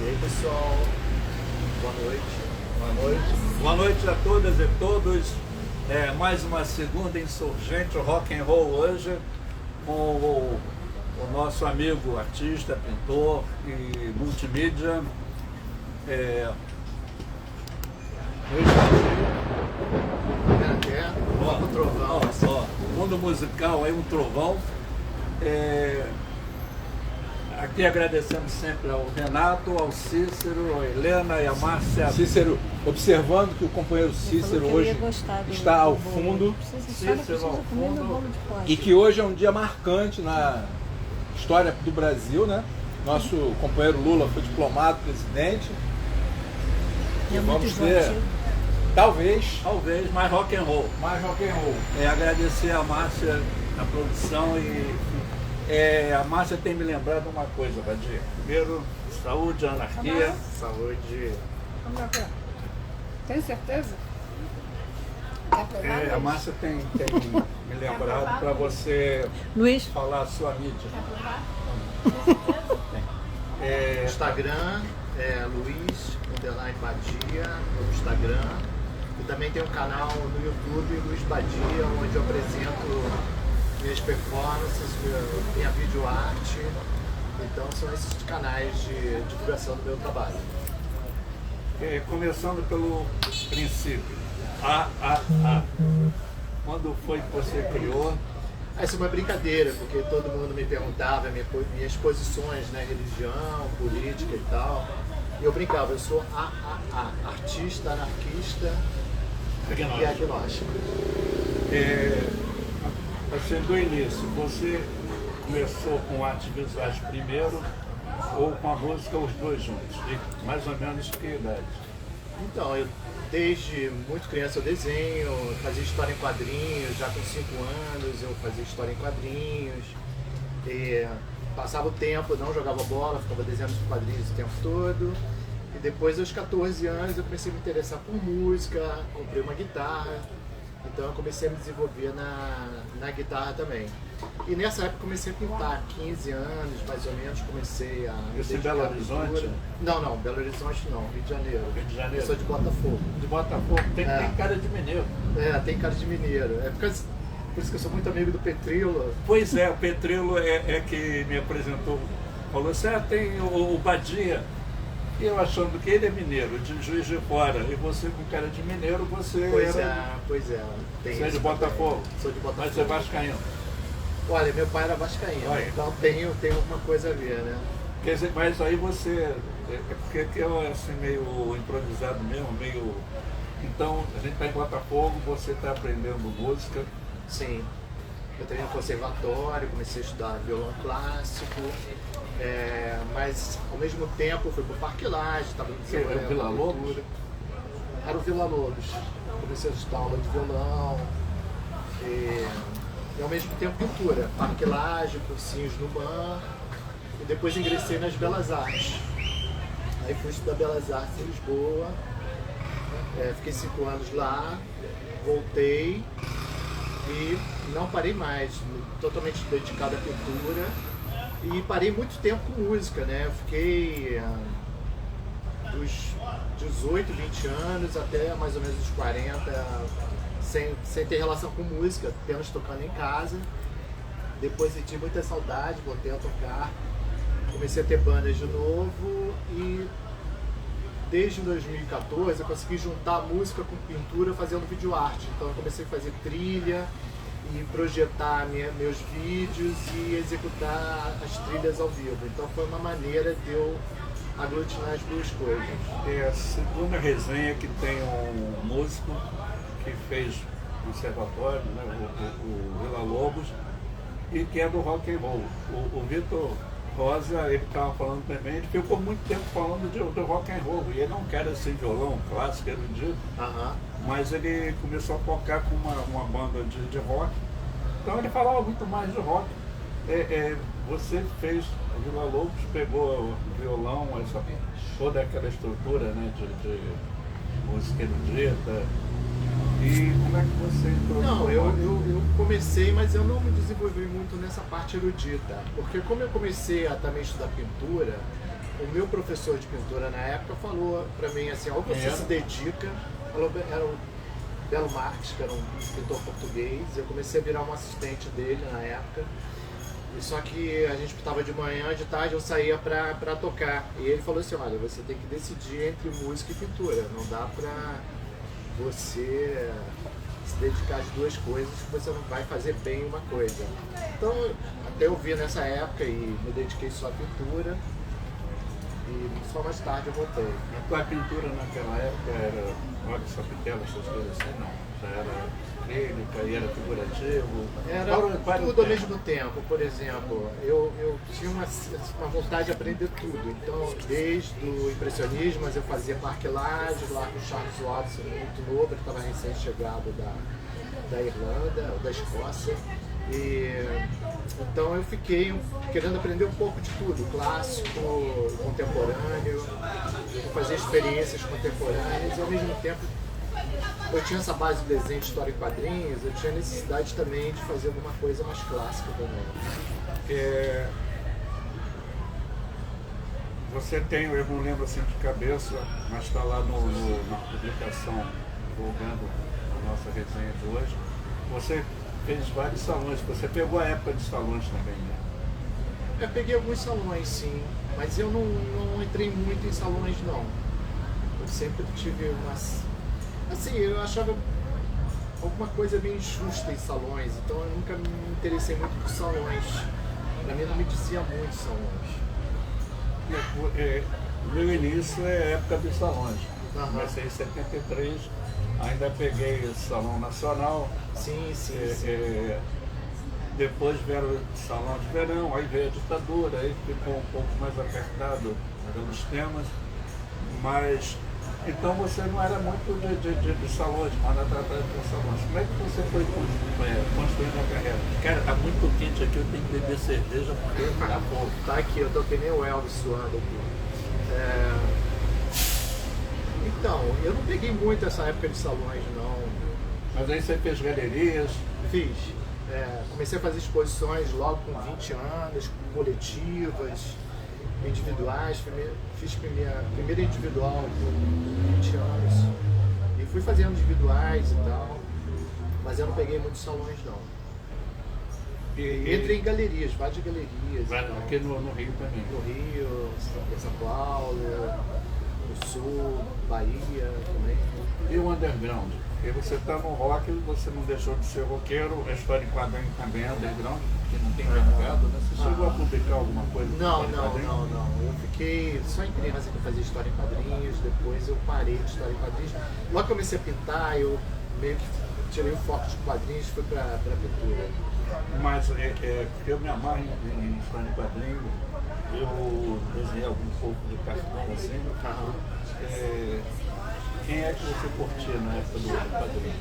E aí, pessoal, boa noite. Boa noite. Boa noite a todas e todos. Mais uma segunda insurgente rock and roll hoje com o nosso amigo artista, pintor e multimídia. Um trovão. Mundo musical aí, um trovão. Aqui agradecemos sempre ao Renato, ao Cícero, à Helena e à Márcia. Cícero, observando que o companheiro Cícero hoje está ao fundo, Cícero ao fundo, e que hoje é um dia marcante na história do Brasil, né? Nosso companheiro Lula foi diplomado, presidente. E vamos ter, talvez mais rock and roll. Mais rock and roll. Agradecer a Márcia na produção e a Márcia tem me lembrado uma coisa, Vadir. Primeiro, saúde, anarquia. Saúde. Tem certeza? A Márcia tem me lembrado para você Luiz, falar a sua mídia. Instagram Luiz Badia no Instagram. E também tem um canal no YouTube, Luiz Badia, onde eu apresento minhas performances, minha videoarte. Então são esses canais de divulgação do meu trabalho. Começando pelo princípio. Quando foi que você criou? Essa é uma brincadeira, porque todo mundo me perguntava minhas posições, né, religião, política e tal. E eu brincava, eu sou artista, anarquista e agnóstico. Assim, do início, você começou com artes visuais primeiro ou com a música os dois juntos? E mais ou menos que idade? Então, desde muito criança eu desenho, fazia história em quadrinhos, já com 5 anos eu fazia história em quadrinhos. Passava o tempo, não jogava bola, ficava desenhando os quadrinhos o tempo todo. E depois, aos 14 anos, eu comecei a me interessar por música, comprei uma guitarra. Então eu comecei a me desenvolver na guitarra também. E nessa época comecei a pintar, 15 anos mais ou menos, comecei a... Isso em Belo Horizonte? Não, Belo Horizonte não, Rio de Janeiro. Rio de Janeiro? Eu sou de Botafogo. De Botafogo, tem cara de mineiro. Tem cara de mineiro. Por isso que eu sou muito amigo do Petrilo. Pois é, o Petrilo é que me apresentou. Falou assim, tem o Badia. E eu achando que ele é mineiro, de Juiz de Fora, e você com cara de mineiro, você Pois é. Você é de Botafogo? Sou de Botafogo. Mas você é vascaíno? Olha, meu pai era vascaíno, então tem alguma coisa a ver, né? Quer dizer, mas aí você, porque eu assim meio improvisado mesmo, meio... Então, a gente está em Botafogo, você está aprendendo música. Sim. Eu treinei no conservatório, comecei a estudar violão clássico, mas ao mesmo tempo eu fui para o Parque Lage, estava no Era o Vila Lobos? Era o Vila Lobos. Comecei a estudar aula de violão e ao mesmo tempo pintura. Parque Lage, cursinhos no MAN e depois ingressei nas Belas Artes. Aí fui estudar Belas Artes em Lisboa, fiquei 5 anos lá, voltei. E não parei mais, totalmente dedicado à pintura. E parei muito tempo com música, né? Eu fiquei dos 18, 20 anos até mais ou menos os 40, sem ter relação com música, apenas tocando em casa. Depois senti muita saudade, voltei a tocar. Comecei a ter bandas de novo e desde 2014 eu consegui juntar música com pintura fazendo videoarte. Então eu comecei a fazer trilha e projetar meus vídeos e executar as trilhas ao vivo. Então foi uma maneira de eu aglutinar as duas coisas. A segunda resenha que tem um músico que fez o conservatório, né, o Vila Lobos, e que é do rock and roll. O Vitor Rosa, ele estava falando também, ele ficou muito tempo falando do rock and roll, e ele não quer assim violão clássico, erudito, mas ele começou a focar com uma banda de rock, então ele falava muito mais de rock. Você fez o Vila Lobos, pegou o violão, toda aquela estrutura, né, de música erudita. E como é que você entrou? Não, eu comecei, mas eu não me desenvolvi muito nessa parte erudita. Porque como eu comecei a também estudar pintura, o meu professor de pintura na época falou para mim assim, ou você se dedica, era o Belo Marques, que era um pintor português, eu comecei a virar um assistente dele na época, e só que a gente pintava de manhã, de tarde eu saía para tocar, e ele falou assim, olha, você tem que decidir entre música e pintura, não dá para você se dedicar às duas coisas que você não vai fazer bem uma coisa. Então, até eu vi nessa época e me dediquei só à pintura e só mais tarde eu voltei. A tua pintura naquela época era óleo sapitela, essas coisas assim, não? Já era acrílica e era figurativo? Era tudo ao mesmo tempo. Por exemplo, eu tinha uma vontade de aprender tudo. Então, desde o impressionismo, eu fazia parquelagem lá com o Charles Watson, muito novo, ele estava recém-chegado da Irlanda, ou da Escócia. E, então eu fiquei querendo aprender um pouco de tudo, clássico, contemporâneo, fazer experiências contemporâneas e ao mesmo tempo eu tinha essa base de desenho de história em quadrinhos, eu tinha necessidade também de fazer alguma coisa mais clássica também. Você tem, eu não lembro assim de cabeça, mas está lá na publicação divulgando a nossa resenha de hoje, você fez vários salões, você pegou a época de salões também, né? Eu peguei alguns salões, sim, mas eu não entrei muito em salões, não. Eu sempre tive umas... Assim, eu achava alguma coisa meio injusta em salões, então eu nunca me interessei muito por salões. Pra mim não me dizia muito salões. Meu início é a época dos salões. Uhum. Comecei em 73, ainda peguei o Salão Nacional. Sim. Depois vieram o Salão de Verão, aí veio a ditadura, aí ficou um pouco mais apertado pelos temas. Mas, então você não era muito de salões, mas atrás de salões. Como é que você foi construindo a carreira? Cara, tá muito quente aqui, eu tenho que beber cerveja porque tá pouco. Tá aqui, eu tô que nem o Elvis suando aqui. Então, eu não peguei muito essa época de salões, não. Mas aí você fez galerias? Fiz. Comecei a fazer exposições logo com 20 anos, coletivas, individuais. Fiz minha primeira individual com 20 anos. E fui fazendo individuais e tal. Mas eu não peguei muitos salões, não. Entrei em galerias, várias galerias. Aqui no Rio também. No Rio, em São Paulo, no Sul, Bahia também. E o underground? Porque você está no rock, você não deixou de ser roqueiro, a história em quadrinho também é underground, que não tem mercado, né? Você chegou a publicar alguma coisa? Não. Eu fiquei só em criança que eu fazia história em quadrinhos, depois eu parei de história em quadrinhos. Logo que comecei a pintar, eu meio que tirei o foco de quadrinhos e fui para pintura. Mas eu me amarro em história em quadrinho, eu desenhei algum pouco de cartão assim. Quem é que você curtia na época do quadrinho?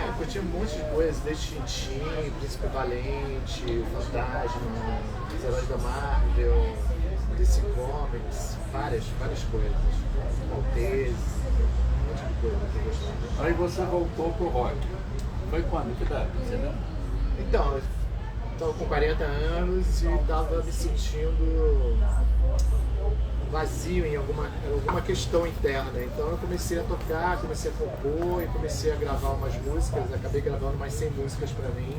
Eu curtia um monte de coisas, desde Tintin, Príncipe Valente, Fantasma, Os Heróis da Marvel, DC Comics, várias coisas. Maltese, um monte de coisa que eu gostava. Aí você voltou pro rock. Foi quando? Que idade? Você lembra? Então, eu estava com 40 anos e estava me sentindo vazio em alguma questão interna. Então eu comecei a tocar, comecei a compor e comecei a gravar umas músicas. Acabei gravando mais 100 músicas para mim.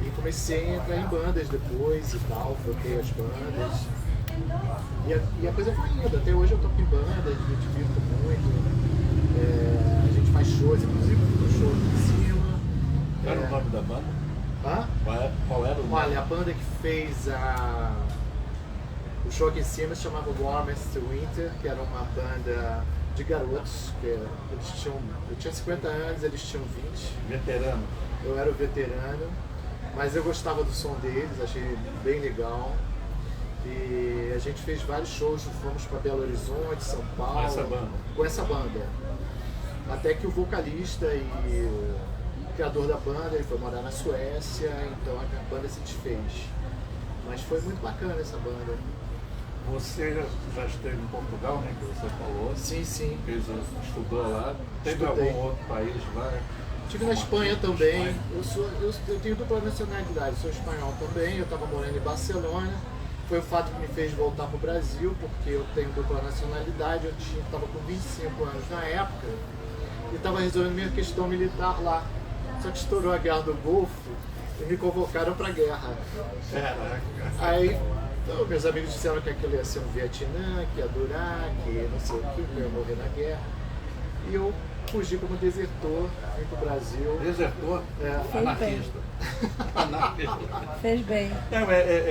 E comecei a entrar em bandas depois e tal, troquei as bandas. E a coisa foi indo. Até hoje eu toco em bandas, me divirto muito. A gente faz shows, inclusive no show aqui em cima. Qual era o nome da banda? Hã? Qual era o nome? Olha, a banda que fez o show aqui em cima se chamava Warmest Winter, que era uma banda de garotos, que eu tinha 50 anos, eles tinham 20. Veterano. Eu era o veterano, mas eu gostava do som deles, achei bem legal. E a gente fez vários shows, fomos para Belo Horizonte, São Paulo. Com essa banda? Com essa banda. Até que o vocalista e o criador da banda, ele foi morar na Suécia, então a banda se desfez. Mas foi muito bacana essa banda. Você já esteve em Portugal, né, que você falou? Sim. Estudou lá. Teve Estudei. algum outro país lá? Estive na Espanha também. Eu tenho dupla nacionalidade, sou espanhol também. Eu estava morando em Barcelona foi o fato que me fez voltar para o Brasil, porque eu tenho dupla nacionalidade, eu estava com 25 anos na época e estava resolvendo minha questão militar lá. Só que estourou a guerra do Golfo e me convocaram para a guerra. Caraca. Aí meus amigos disseram que aquilo ia ser um Vietnã, que ia durar, que não sei o que eu ia morrer na guerra. E eu fugi como desertor, vim para o Brasil. Desertor? Anarquista. Anarquista. Fez bem.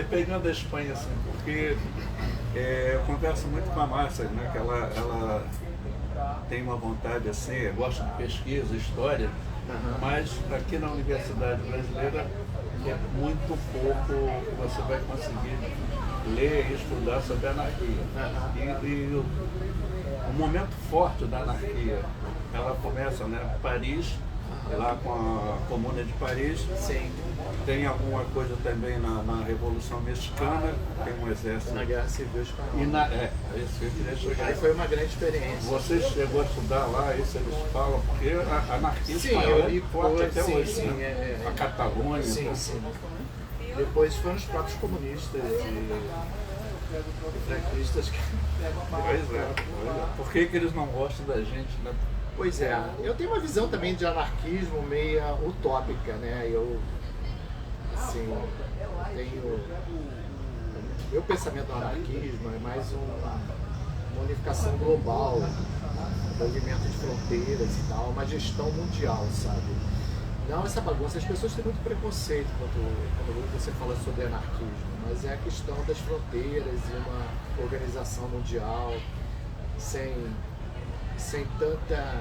Pegando a Espanha, assim, porque eu converso muito com a Márcia, né, que ela tem uma vontade assim, gosta de pesquisa, história, mas aqui na Universidade Brasileira é muito pouco que você vai conseguir ler e estudar sobre a anarquia. E o momento forte da anarquia, ela começa, né, Paris, lá com a Comuna de Paris. Sim. Tem alguma coisa também na Revolução Mexicana, tem um exército. Na Guerra Civil Espanhola. Isso que eu queria chegar. Aí foi uma grande experiência. Você chegou a estudar lá, isso eles falam, porque a anarquia espanhola é forte até hoje. Sim, né? A Catalunha. Sim, então. sim. Depois foram os próprios comunistas e franquistas que... Pois é. Por que eles não gostam da gente, né? Pois é, eu tenho uma visão também de anarquismo meia utópica, né? Eu, assim, tenho... Meu pensamento do anarquismo é mais uma unificação global, um movimento de fronteiras e tal, uma gestão mundial, sabe? Não essa bagunça, as pessoas têm muito preconceito quando você fala sobre anarquismo, mas é a questão das fronteiras e uma organização mundial sem tanta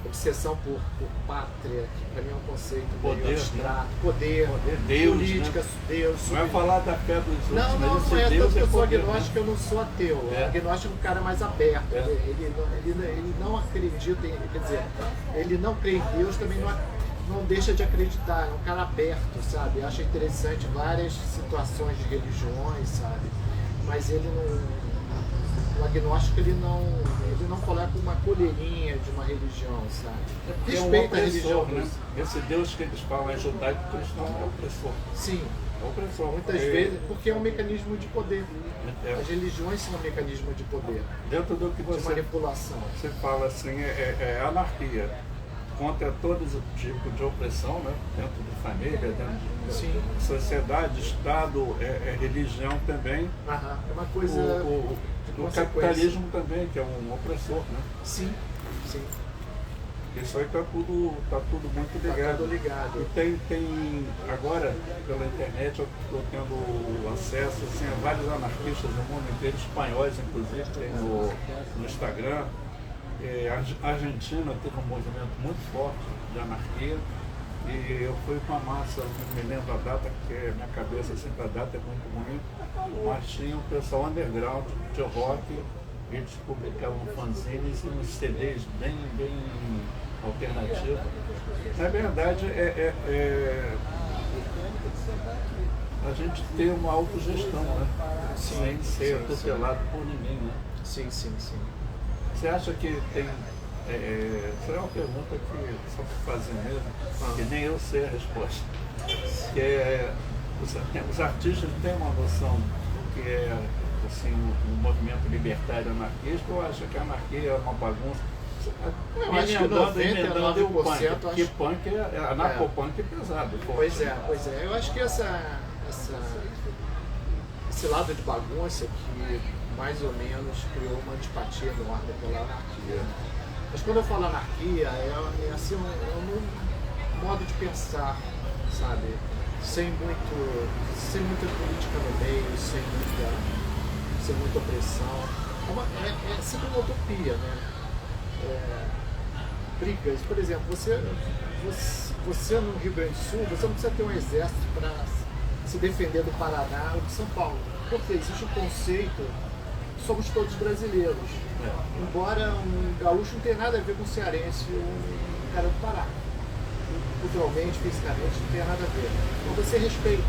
obsessão por pátria, que para mim é um conceito Poder, meio abstrato. Poder, Deus, política, né? Deus. Não é falar da fé dos outros, Não mas é esse Deus tanto que eu sou poder, agnóstico, eu não sou ateu. É. Agnóstico é um cara mais aberto. É. Ele não acredita, quer dizer, ele não crê em Deus, também não deixa de acreditar, é um cara aberto, sabe? Acha interessante várias situações de religiões, sabe? Mas ele não... O agnóstico ele não coloca uma colherinha de uma religião, sabe? Respeita a religião. Né? Esse Deus que eles falam é judaico-cristão, é opressor. Sim. É opressor. Muitas vezes, porque é um mecanismo de poder. É. As religiões são um mecanismo de poder, Dentro do que de você manipulação. fala assim, é anarquia. Contra todo tipo de opressão, né? Dentro de família, dentro Sim. de sociedade, Estado, religião também. Aham. É uma coisa de O consequência. capitalismo também, que é um opressor, né? Sim, sim. Isso aí está tudo muito ligado. Tá tudo ligado. E tem agora, pela internet, eu estou tendo acesso assim, a vários anarquistas do mundo inteiro, espanhóis inclusive, tem no Instagram. A Argentina teve um movimento muito forte de anarquia e eu fui com a massa, não me lembro a data, porque minha cabeça sempre a data é muito ruim, mas tinha o pessoal underground de rock, eles publicavam fanzines e uns CDs bem alternativos. Na verdade, a gente ter uma autogestão, né? Sem ser tutelado por ninguém, né? Sim. Você acha que tem... Isso é uma pergunta que só para fazer mesmo, que nem eu sei a resposta. Que os artistas têm uma noção do que é assim, um movimento libertário anarquista, ou acha que a anarquia é uma bagunça? Eu acho que Emendando o punk, 99% porque punk anarcopunk é pesado. Pois é. Eu acho que esse lado de bagunça que mais ou menos criou uma antipatia enorme pela anarquia. Mas quando eu falo anarquia, é assim, um modo de pensar, sabe? Sem muita política no meio, sem muita opressão. É sempre uma utopia, né? Brigas, por exemplo, você no Rio Grande do Sul, você não precisa ter um exército para se defender do Paraná ou de São Paulo. Porque existe um conceito, somos todos brasileiros. Embora um gaúcho não tenha nada a ver com um cearense ou um cara do Pará. Culturalmente, fisicamente, não tem nada a ver. Então você respeita,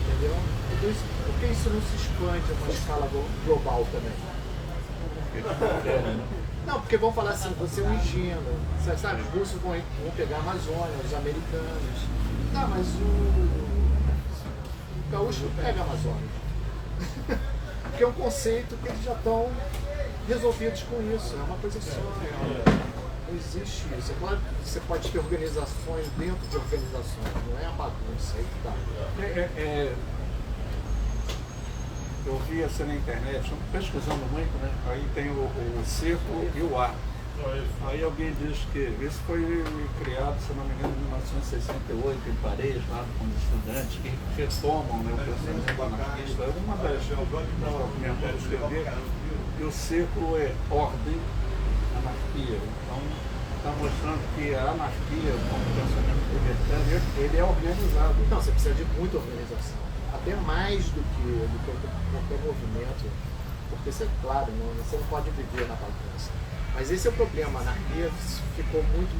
entendeu? Então, por que isso não se expande a uma escala global também? Não, porque vão falar assim, você é um ingênuo, sabe? Os russos vão pegar a Amazônia, os americanos. Tá, mas gaúcho não pega Amazonas. Porque é um conceito que eles já estão resolvidos com isso, é uma coisa só. Não existe isso. É claro que você pode ter organizações dentro de organizações, não é a bagunça aí que tá. Eu vi assim na internet, pesquisando muito, né? Aí tem o circo e o ar. Aí alguém diz que isso foi criado, se não me engano, em 1968, em Paris, lá com os estudantes que retomam, né, o pensamento anarquista. Uma das documentários que eu vi, que o circo é ordem, anarquia. Então, está mostrando que a anarquia, como pensamento libertário, ele é organizado. Não, você precisa de muita organização. Até mais do que qualquer movimento. Porque isso é claro, você não pode viver na bagunça. Mas esse é o problema, a anarquia ficou muito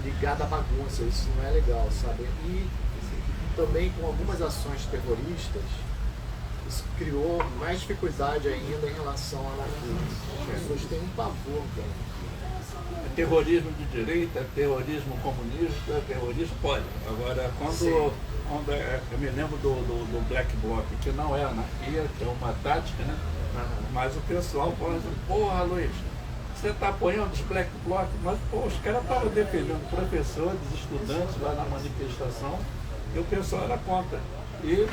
ligada à bagunça, isso não é legal, sabe? E também com algumas ações terroristas, isso criou mais dificuldade ainda em relação à anarquia. As pessoas têm um pavor, cara. É terrorismo de direita, é terrorismo comunista, é terrorismo pode. Agora, quando eu me lembro do Black Bloc, que não é anarquia, que é uma tática, né? Mas o pessoal fala assim, porra, Luiz, você está apoiando os Black Bloc, mas pô, os caras estavam defendendo professores, estudantes lá na manifestação, e o pessoal era contra. E,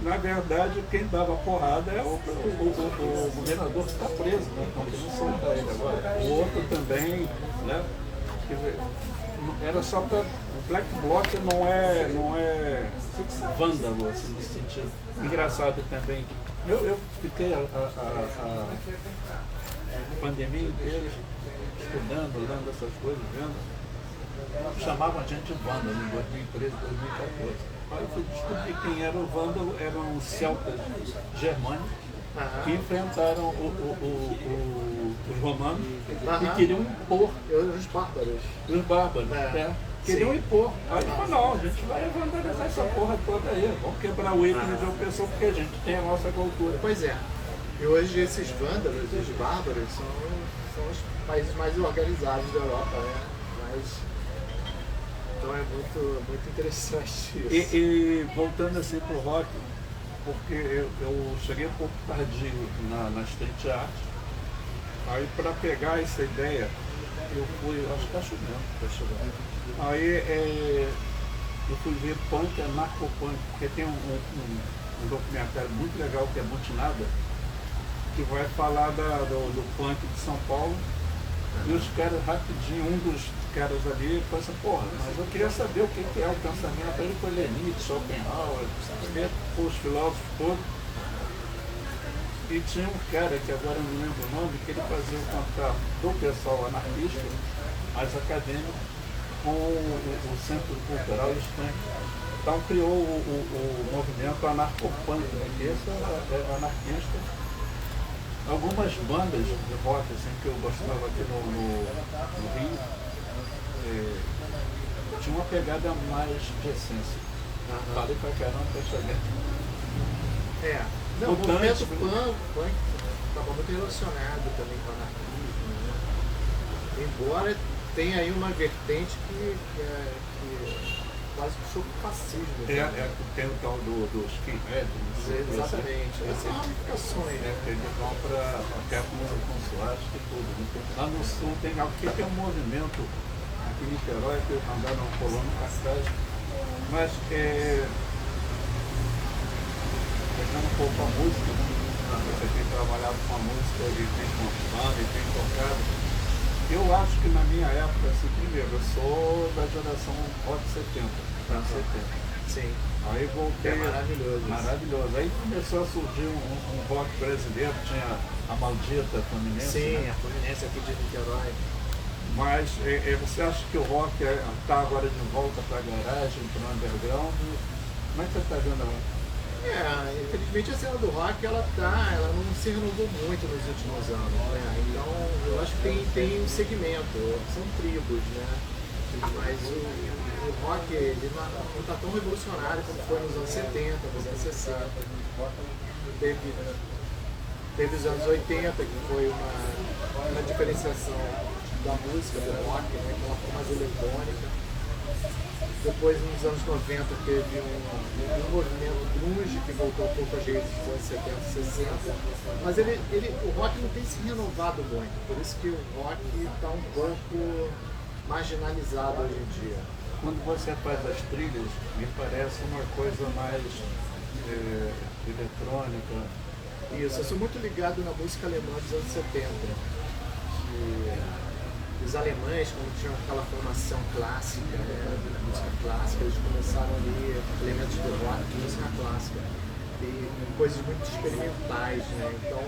na verdade, quem dava porrada é o governador que está preso, né? Então, que não solta ele agora. O outro também, né? Era só para. O Black Bloc não é vândalo, assim, nesse sentido. Engraçado também. Eu fiquei a pandemia inteira estudando, olhando essas coisas, vendo. Chamavam a gente de vândalo em 2013, 2014. Aí eu fui descobrir quem era o vândalo, eram os celtas germânicos que enfrentaram os romanos e queriam impor. Os bárbaros. Os bárbaros, queriam impor. Aí falou, não, a gente vai vandalizar essa porra toda aí, vamos quebrar o ícone de uma pessoa porque a gente tem a nossa cultura. Pois é. E hoje esses vândalos, os bárbaros, são os países mais organizados da Europa, né? Então é muito interessante isso. E voltando assim pro rock, porque eu cheguei um pouco tardio na street art, aí para pegar essa ideia, eu fui, acho que está chovendo. Aí eu fui ver punk, anarcopunk, porque tem um documentário muito legal que é Mutinada, que vai falar do punk de São Paulo. E os caras, rapidinho, um dos caras ali falou assim, porra, mas eu queria saber o que é o pensamento. Ele foi Lenin, Schopenhauer, os filósofos todos. E tinha um cara, que agora eu não lembro o nome, que ele fazia o contato do pessoal anarquista, mais acadêmico, com o Centro Cultural e os punks. Então criou o movimento anarcopunk, né, que esse é anarquista. Algumas bandas de rock assim, que eu gostava aqui no Rio, tinha uma pegada mais de essência. Falei pra caramba, pra chegar. Não, o movimento punk estava muito relacionado também com o anarquismo, né? Embora tenha aí uma vertente que quase puxou pro fascismo. Tem o tal do skinhead. Exatamente, essas ramificações. Ele vão para até com suástica e tudo. Lá no sul tem algo que é um movimento aqui em Niterói, que andaram colando cartaz, mas pegando um pouco a música, né? Você tem trabalhado com a música e tem contado e tem tocado. Eu acho que na minha época, assim, primeiro, eu sou da geração rock 70, anos 70. Sim. Aí voltei. É maravilhoso. Maravilhoso. Aí começou a surgir um rock brasileiro, tinha a maldita Fluminense. Sim, né? a Fluminense aqui de Niterói. Mas você acha que o rock está agora de volta para a garagem, para o underground? Como é que você está vendo agora? Infelizmente a cena do rock ela não se renovou muito nos últimos anos, né? Então eu acho que tem um segmento, são tribos, né? Mas o rock ele não está tão revolucionário como foi nos anos 70, nos anos 60. Teve os anos 80, que foi uma diferenciação da música, do rock, né? Que ela foi mais eletrônica. Depois, nos anos 90, teve um movimento grunge que voltou um pouco às raízes dos anos 70, 60. Mas o rock não tem se renovado muito. Por isso que o rock está um pouco marginalizado hoje em dia. Quando você faz as trilhas, me parece uma coisa mais eletrônica. Isso, eu sou muito ligado na música alemã dos anos 70. Os alemães, quando tinham aquela formação clássica, música clássica, eles começaram ali elementos do rock, música clássica, e coisas muito experimentais, né? Então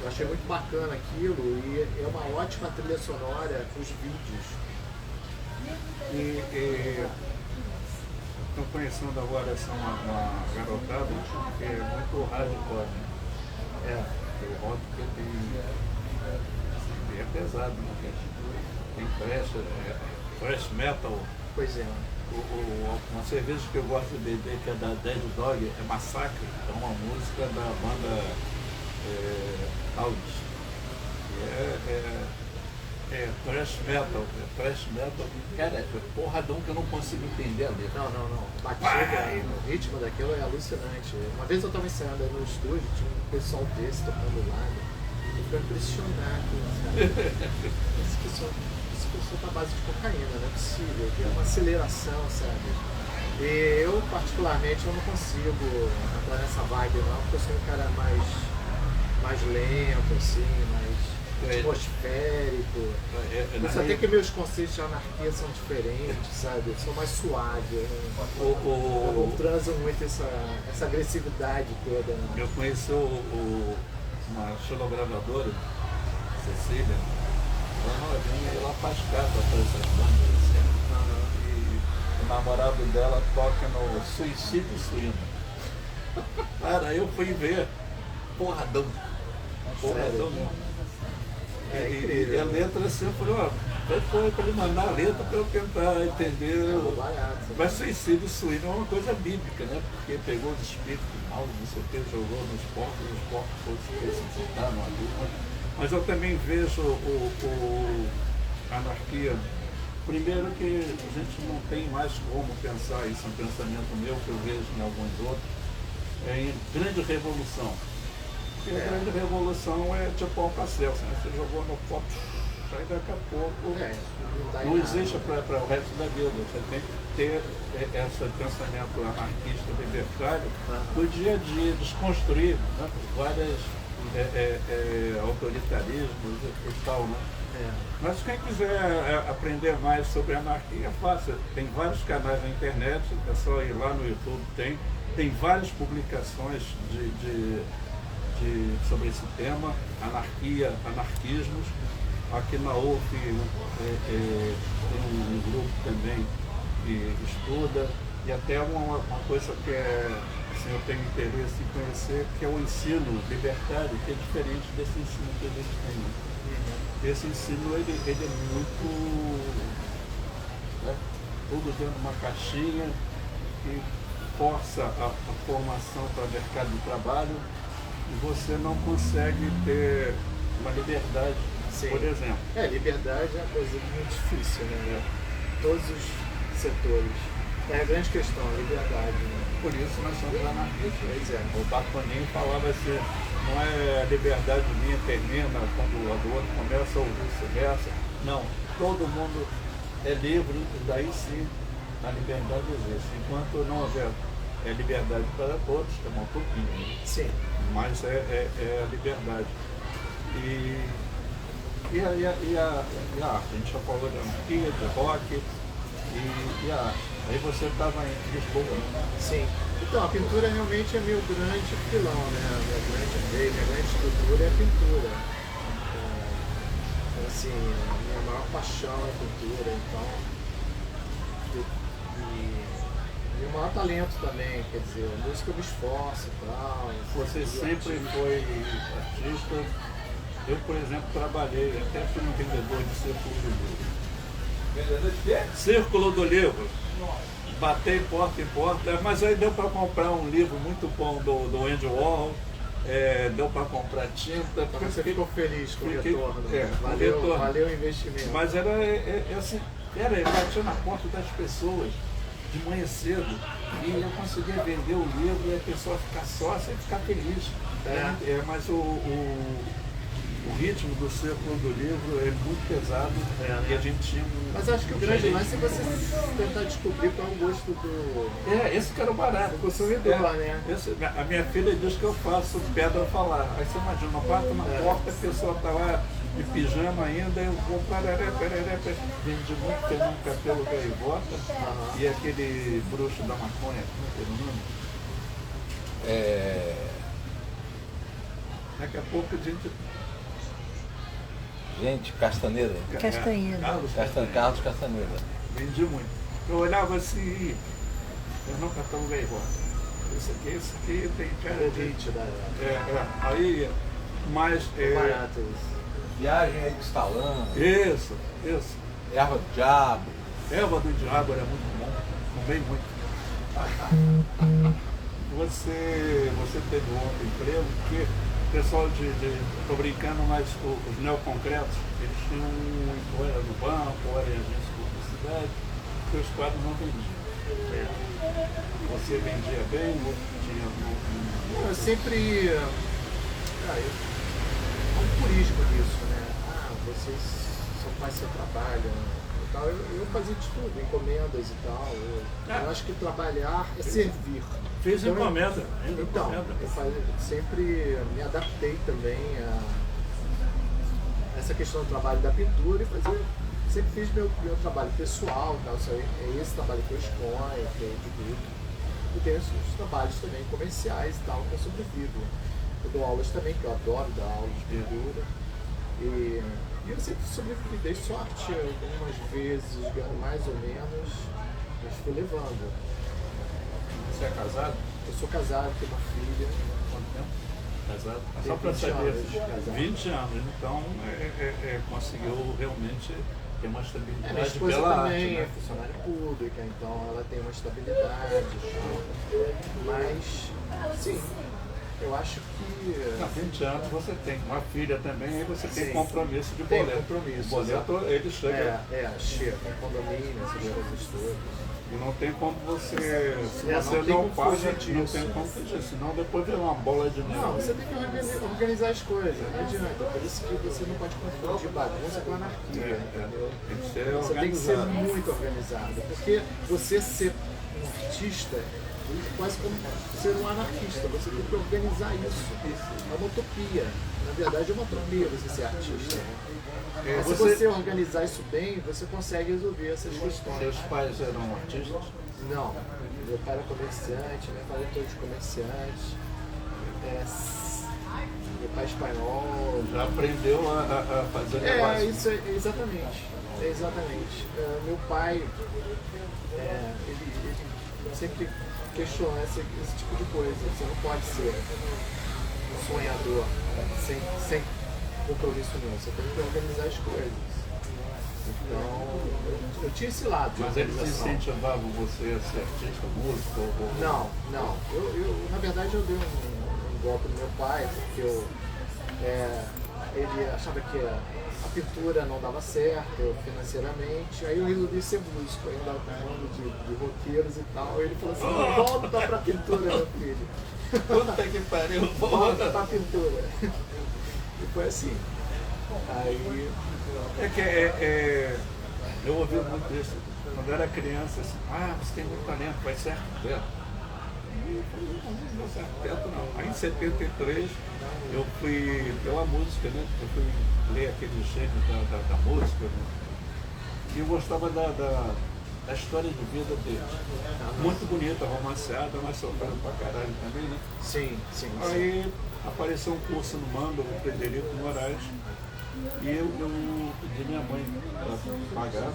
eu achei muito bacana aquilo e é uma ótima trilha sonora para os vídeos. Estou conhecendo agora uma garotada que é muito hardcore, né? O rock que é pesado, né? Tem thrash metal. Pois é. Uma cerveja que eu gosto de beber, que é da Dead Dog, é Massacre, é uma música da banda Audis. É thrash metal, cara, é porradão que eu não consigo entender a letra. Não. Batida, o ritmo daquilo é alucinante. Uma vez eu estava ensaiando no estúdio, tinha um pessoal desse tocando do lado, e ficou impressionado, sabe? Esse pessoal tá à base de cocaína, não é possível, tem uma aceleração, sabe? E eu, particularmente, eu não consigo entrar nessa vibe não, porque eu sou um cara mais lento, assim, mais atmosférico. Isso até que meus conceitos de anarquia são diferentes, sabe? Eu sou mais suave, eu não transo muito essa agressividade toda. Não. Eu conheci uma xilogravadora, Cecília, ela novinha e ela faz capa para essas bandas. Assim. E o namorado dela toca no Suicídio Suíno. Cara, eu fui ver porradão mesmo. E a letra assim, eu falei, foi para ele mandar a letra para eu tentar entender. Mas suicídio suíno é uma coisa bíblica, né? Porque pegou os espíritos maus, não sei o que, jogou nos porcos, e os porcos foram se ressuscitaram ali. Mas eu também vejo a anarquia. Primeiro que a gente não tem mais como pensar, isso é um pensamento meu que eu vejo em alguns outros, em grande revolução. Porque a grande revolução é tipo Alcacelso, né? Você jogou no copo, aí daqui a pouco não existe para o resto da vida. Você tem que ter esse pensamento anarquista, libertário, do dia a dia, desconstruir, né? Vários autoritarismos e tal, né? Mas quem quiser aprender mais sobre anarquia é fácil. Tem vários canais na internet, é só ir lá no YouTube, tem várias publicações sobre esse tema, anarquia, anarquismos. Aqui na UF tem um grupo também que estuda, e até uma coisa que assim, eu tenho interesse em conhecer, que é o ensino libertário, que é diferente desse ensino que a gente tem. Esse ensino ele é muito, né, tudo dentro de uma caixinha, que força a formação para o mercado de trabalho, e você não consegue ter uma liberdade. Sim. Por exemplo. Liberdade é uma coisa muito difícil, né? Todos os setores. É a grande questão, a liberdade. Né? Por isso nós somos anarquistas. Pois é. O Bakunin falava assim, não é a liberdade minha termina quando o do outro começa ou vice-versa. Não, todo mundo é livre, daí sim a liberdade existe. Enquanto não houver liberdade para todos, é uma utopia. Né? Sim. Mas é a liberdade. E a arte, a gente já falou de anarquia, de rock e a arte. Aí você estava em Lisboa, né? Sim. Então, a pintura realmente é meu grande pilão, né? Minha grande estrutura é a pintura. Assim, a minha maior paixão é a pintura, então. E o maior talento também, quer dizer, a música eu me esforço e tal. Você sempre foi artista. Eu, por exemplo, trabalhei, até fui um vendedor de Círculo do Livro. Vendedor de quê? Círculo do Livro. Batei porta em porta, mas aí deu para comprar um livro muito bom do Andy Warhol, deu para comprar tinta. Então você ficou feliz com o retorno. Valeu o investimento. Mas era assim, ele batia na porta das pessoas. de manhã cedo e eu conseguia vender o livro e a pessoa ficar sócia e ficar feliz. Mas o ritmo do círculo do livro é muito pesado e a gente tinha Mas acho que o grande lance é você tentar descobrir qual é o gosto do esse que era o barato. consumidor, né? A minha filha diz que eu faço pedra falar. Aí você imagina, eu bato na porta, a pessoa está lá de pijama ainda, eu vou vendi muito Fernando Capelo Gaivota e aquele bruxo da maconha, como é que era o nome? Daqui a pouco a gente... Gente, Castaneda. Carlos Castaneda. Vendi muito. Eu olhava assim, Fernando Capelo Gaivota. Esse aqui tem cara de... Aí, mas... Barato isso. Viagem aí de Stalão. Isso. Erva do Diabo. Erva do Diabo era muito bom. Comi muito. Você teve um outro emprego que o pessoal tô brincando, mas os neoconcretos, eles tinham ou era no banco, ou era em agência de publicidade, que os quadros não vendiam. Você vendia bem, ou tinha... Eu sempre... há um purismo nisso, né? Vocês só fazem seu trabalho e tal. Eu fazia de tudo, encomendas e tal. Eu acho que trabalhar é servir. Fiz encomenda. Então, eu sempre me adaptei também a essa questão do trabalho da pintura e sempre fiz meu trabalho pessoal, tal, é esse trabalho que eu exponho, que eu divido. E tem os trabalhos também comerciais e tal, que eu sobrevivo. Eu dou aulas também, que eu adoro dar aulas de pintura. E eu sempre sobrevivi, dei sorte algumas vezes, ganhando mais ou menos, mas fui levando. Você é casado? Eu sou casado, tenho uma filha. Quanto tempo? Casado? Só para saber. 20 anos, então conseguiu realmente ter uma estabilidade. Minha esposa pela também arte, né? é funcionária pública, então ela tem uma estabilidade. Mas, sim, eu acho que... Há 20 anos você tem uma filha também, aí você tem Sim. compromisso de Tem boleto. compromisso, O boleto, ele chega. Chega, condomínio, essas coisas todas. E não tem como você, se Não você tem não como paga, fugir não disso. tem como fugir, senão depois vira uma bola de neve. Não, você tem que organizar as coisas, não adianta. Por isso que você não pode confundir bagunça com anarquia, entendeu? Tem que ser Você tem que ser organizado. muito organizado, porque você ser um artista é quase como ser um anarquista, você tem que organizar isso. É uma utopia. Na verdade é uma utopia você ser artista. Mas se você organizar isso bem, você consegue resolver essas questões. Seus pais eram artistas? Não, meu pai era comerciante, minha família é todos comerciantes. Meu pai é espanhol. Já aprendeu a fazer negócio? Isso é exatamente. Meu pai, ele sempre questiona esse tipo de coisa. Você não pode ser um sonhador sem compromisso nenhum. Você tem que organizar as coisas. Então, eu tinha esse lado. Mas eles incentivavam você a ser artista, músico? Não. Eu, na verdade, eu dei um golpe no meu pai, porque ele achava que a pintura não dava certo financeiramente, aí eu resolvi ser músico, aí eu andava com um bando de roqueiros e tal, aí ele falou assim, volta pra pintura, meu filho. Puta que pariu, Volta pra pintura. E foi assim. Aí... eu ouvi muito isso. Quando eu era criança, assim, você tem muito talento, vai ser arquiteto. Não vou ser arquiteto não. Aí em 73 eu fui pela música, né? Eu fui ler aquele gênio da música, né? E eu gostava da história de vida deles. Muito bonita, romanceada, mas sofrendo pra caralho também, né? Sim. Aí apareceu um curso no Mando, o Frederico Moraes, e eu pedi minha mãe para pagar,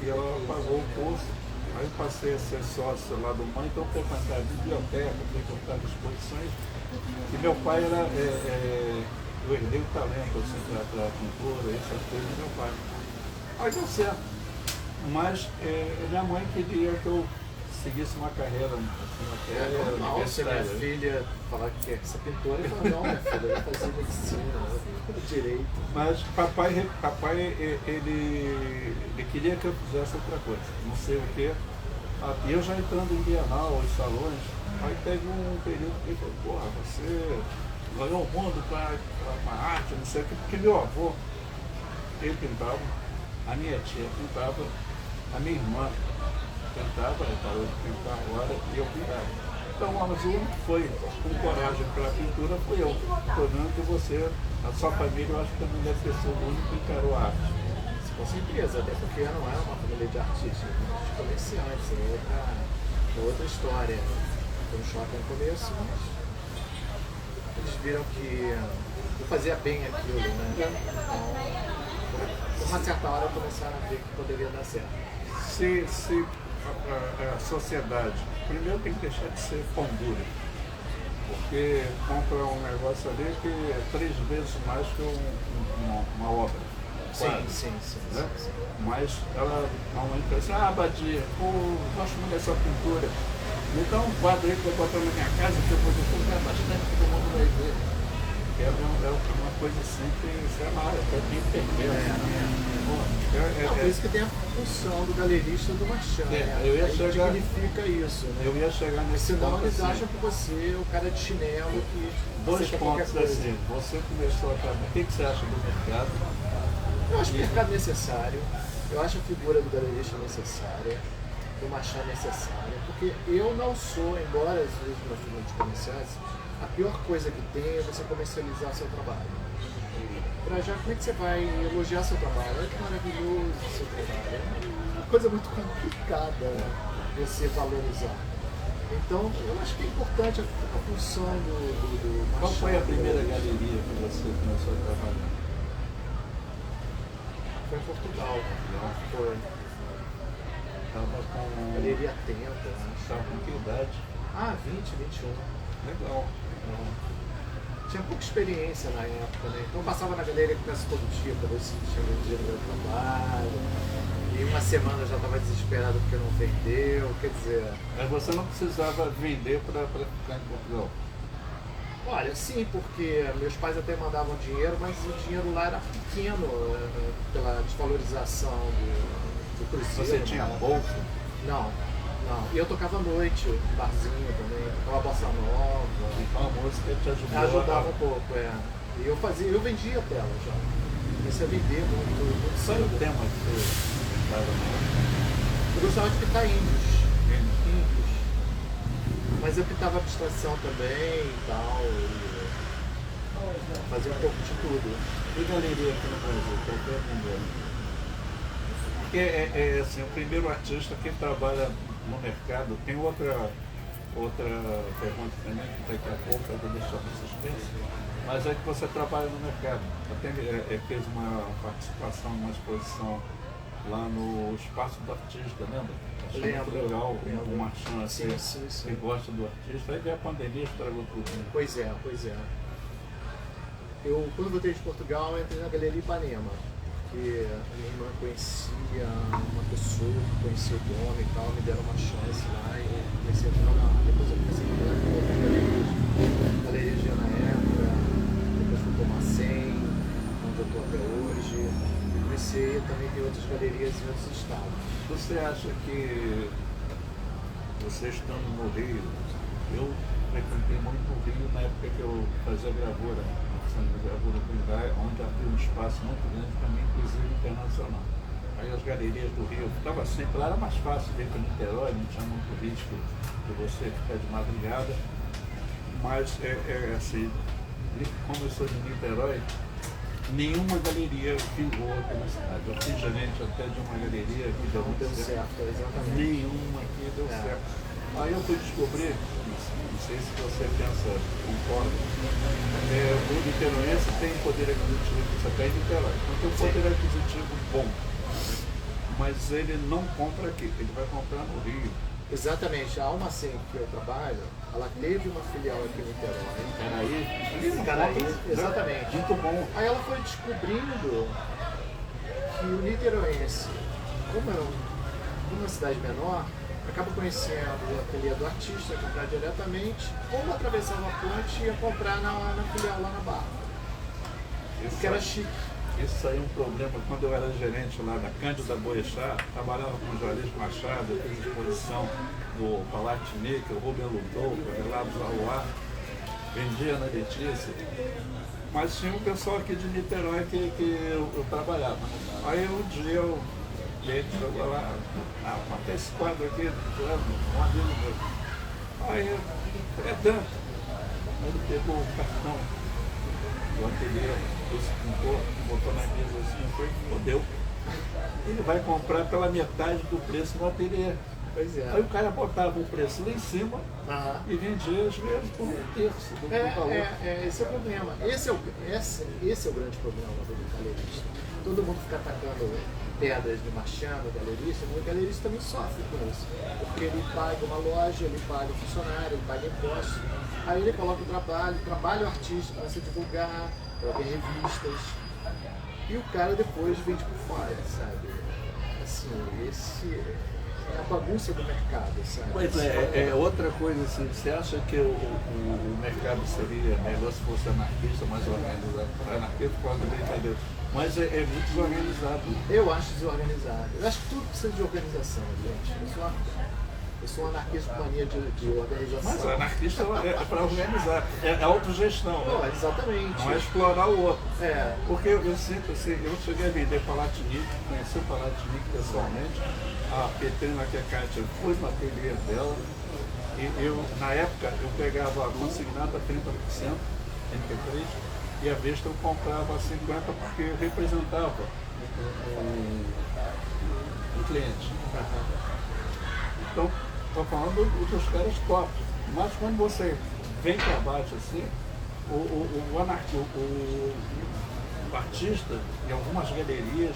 e ela pagou o curso. Aí eu passei a ser sócio lá do Mãe, então eu frequentava a biblioteca, frequentava exposições, e meu pai era, eu herdei o talento assim, para pintura, essas coisas do meu pai. Aí deu certo. Mas minha mãe queria que eu seguisse uma carreira normal, se minha filha falar que quer ser pintora, eu falo, não, minha filha, eu vou fazer medicina, direito. Mas papai ele queria que eu fizesse outra coisa, não sei o quê. E eu já entrando em Bienal, em salões, aí teve um período que ele falou, porra, você ganhou o mundo com a arte, não sei o que, porque meu avô, ele pintava, a minha tia pintava, a minha irmã pintava, ele parou de pintar agora e eu pintava. Então, mas o único que foi com coragem para a pintura foi eu. Estou vendo que você, a sua família, eu acho que também deve ter sido o único que encarou a arte. Com certeza, até porque não é uma família de artistas, de comerciantes, é outra história. Foi um choque no começo, mas eles viram que eu fazia bem aquilo, né? Então, uma certa hora começaram a ver que poderia dar certo. Se a sociedade, primeiro tem que deixar de ser pão dura, porque compra um negócio ali que é 3 vezes mais que uma obra. Sim. Né? Mas ela normalmente pensa, Badia, gosto muito dessa pintura. Então um quadro aí que eu boto na minha casa, que eu vou comprar bastante, todo mundo vai ver. É uma coisa assim que você amarra, é bem perfeito. Por isso que tem a função do galerista do marchand. Eu ia chegar, significa isso, né? Eu ia chegar nesse Senão ponto. eles acham que você é o cara de chinelo que. 2 pontos assim. Você começou a trabalhar. O que você acha do mercado? Eu acho o mercado necessário. Eu acho a figura do galerista necessária, do marchand necessária, porque eu não sou, embora às vezes meus filhos comerciais, a pior coisa que tem é você comercializar seu trabalho. Pra já, como é que você vai elogiar seu trabalho? Olha que maravilhoso seu trabalho. É uma coisa muito complicada você valorizar. Então, eu acho que é importante a função do marchand. Qual foi a primeira galeria que você começou a trabalhar? Foi em Portugal. Foi. Estava com... Galeria Tenta, né? Estava com que idade? 20, 21. Legal. Tinha pouca experiência na época, né? Então eu passava na galeria quase todo dia para ver se tinha vendido meu trabalho. E uma semana eu já estava desesperado porque não vendeu, quer dizer... Mas você não precisava vender para ficar em Portugal? Olha, sim, porque meus pais até mandavam dinheiro, mas o dinheiro lá era pequeno pela desvalorização do cruzeiro. Você tinha bolsa? Não. E eu tocava à noite, barzinho também, tocava bossa nova. Então a música te ajudou? Ajudava um pouco, E eu vendia tela já. Comecei a vender muito Qual é o cedo. tema que você estava? Eu gostava de pintar índios. Mas eu pintava abstração também e tal. Fazia um pouco de tudo. E galeria aqui no Brasil? Qual que é a primeira? Porque assim, o primeiro artista que trabalha no mercado, tem outra pergunta também, que daqui a pouco eu vou deixar para suspense, mas é que você trabalha no mercado. Até fez uma participação numa exposição lá no Espaço do Artista, lembra? Achei muito legal o marchand assim, que gosta do artista. Aí veio a pandemia, estragou tudo. Né? Pois é. Eu, quando voltei de Portugal, eu entrei na Galeria Ipanema, porque a minha irmã conhecia uma pessoa que conhecia o dono e tal, me deram uma chance lá e comecei a trabalhar. Depois eu comecei a trabalhar com outras galerias. Galeria de na época, depois fui para o Macém, onde eu estou até hoje. E comecei também a ter outras galerias em outros estados. Você acha que você estando no Rio, eu frequentei muito o Rio na época que eu fazia gravura, onde abriu um espaço muito grande para mim, inclusive internacional. Aí as galerias do Rio, eu ficava sempre lá, era mais fácil ver para Niterói, não tinha muito risco de você ficar de madrugada, mas assim, como eu sou de Niterói, nenhuma galeria vingou aqui na cidade. Eu fui gerente até de uma galeria que deu muito certo. Exatamente. Nenhuma aqui deu certo. Aí eu fui descobrir, não sei se você pensa, concorda, o niteroense tem poder aquisitivo, isso até em Niterói, então tem um poder aquisitivo bom, mas ele não compra aqui, ele vai comprar no Rio. Exatamente, a Almacém que eu trabalho, ela teve uma filial aqui em Niterói. Caraí, exatamente. Muito bom. Aí ela foi descobrindo que o niteroense, como é uma cidade menor, acaba conhecendo o ateliê do artista, comprar diretamente, ou atravessava a ponte e ia comprar na filial lá na Barra. Porque era chique. isso aí é um problema. Quando eu era gerente lá da Cândida Boechat, trabalhava com o Juarez Machado, fiz exposição do Palatinic, o Rubem Lutou, o Relatos ao Ar, vendia na Letícia. Mas tinha um pessoal aqui de Niterói que eu trabalhava. Aí um dia o cliente chegou lá, até esse quadro aqui, um amigo meu. Aí é tanto. Ele pegou o cartão do ateliê, esse pintor, botou na mesa assim, foi, fodeu. Ele vai comprar pela metade do preço no ateliê. Pois é. Aí o cara botava o preço lá em cima e vendia às vezes por um terço do valor. Esse é o problema. Esse é o grande problema do galerista. Todo mundo fica atacando pedras de marchando, galerista, mas o galerista também sofre com isso. Porque ele paga uma loja, ele paga um funcionário, ele paga impostos. Aí ele coloca o trabalho artístico para se divulgar, para ver revistas. E o cara depois vende por fora, sabe? Assim, esse é a bagunça do mercado, sabe? Pois é outra coisa assim, você acha que o mercado seria melhor se fosse anarquista, mais organizado? Anarquista pode brincadeira, mas é muito desorganizado. Eu acho desorganizado. Eu acho que tudo precisa de organização, gente. Eu sou um anarquista com mania de organização. Mas anarquista é para organizar, é autogestão, Não, né? exatamente. Não é explorar o outro. É. Porque eu sinto assim, eu cheguei a vender Palatinic, conheci o Palatinic pessoalmente, a Petrina, que é a Kátia, fui no ateliê dela, e eu, na época, eu pegava a consignada a 30%, MP3, e a Vesta eu comprava a 50% porque representava o cliente. Então, estou falando dos caras top. Mas quando você vem para baixo assim, o artista, em algumas galerias,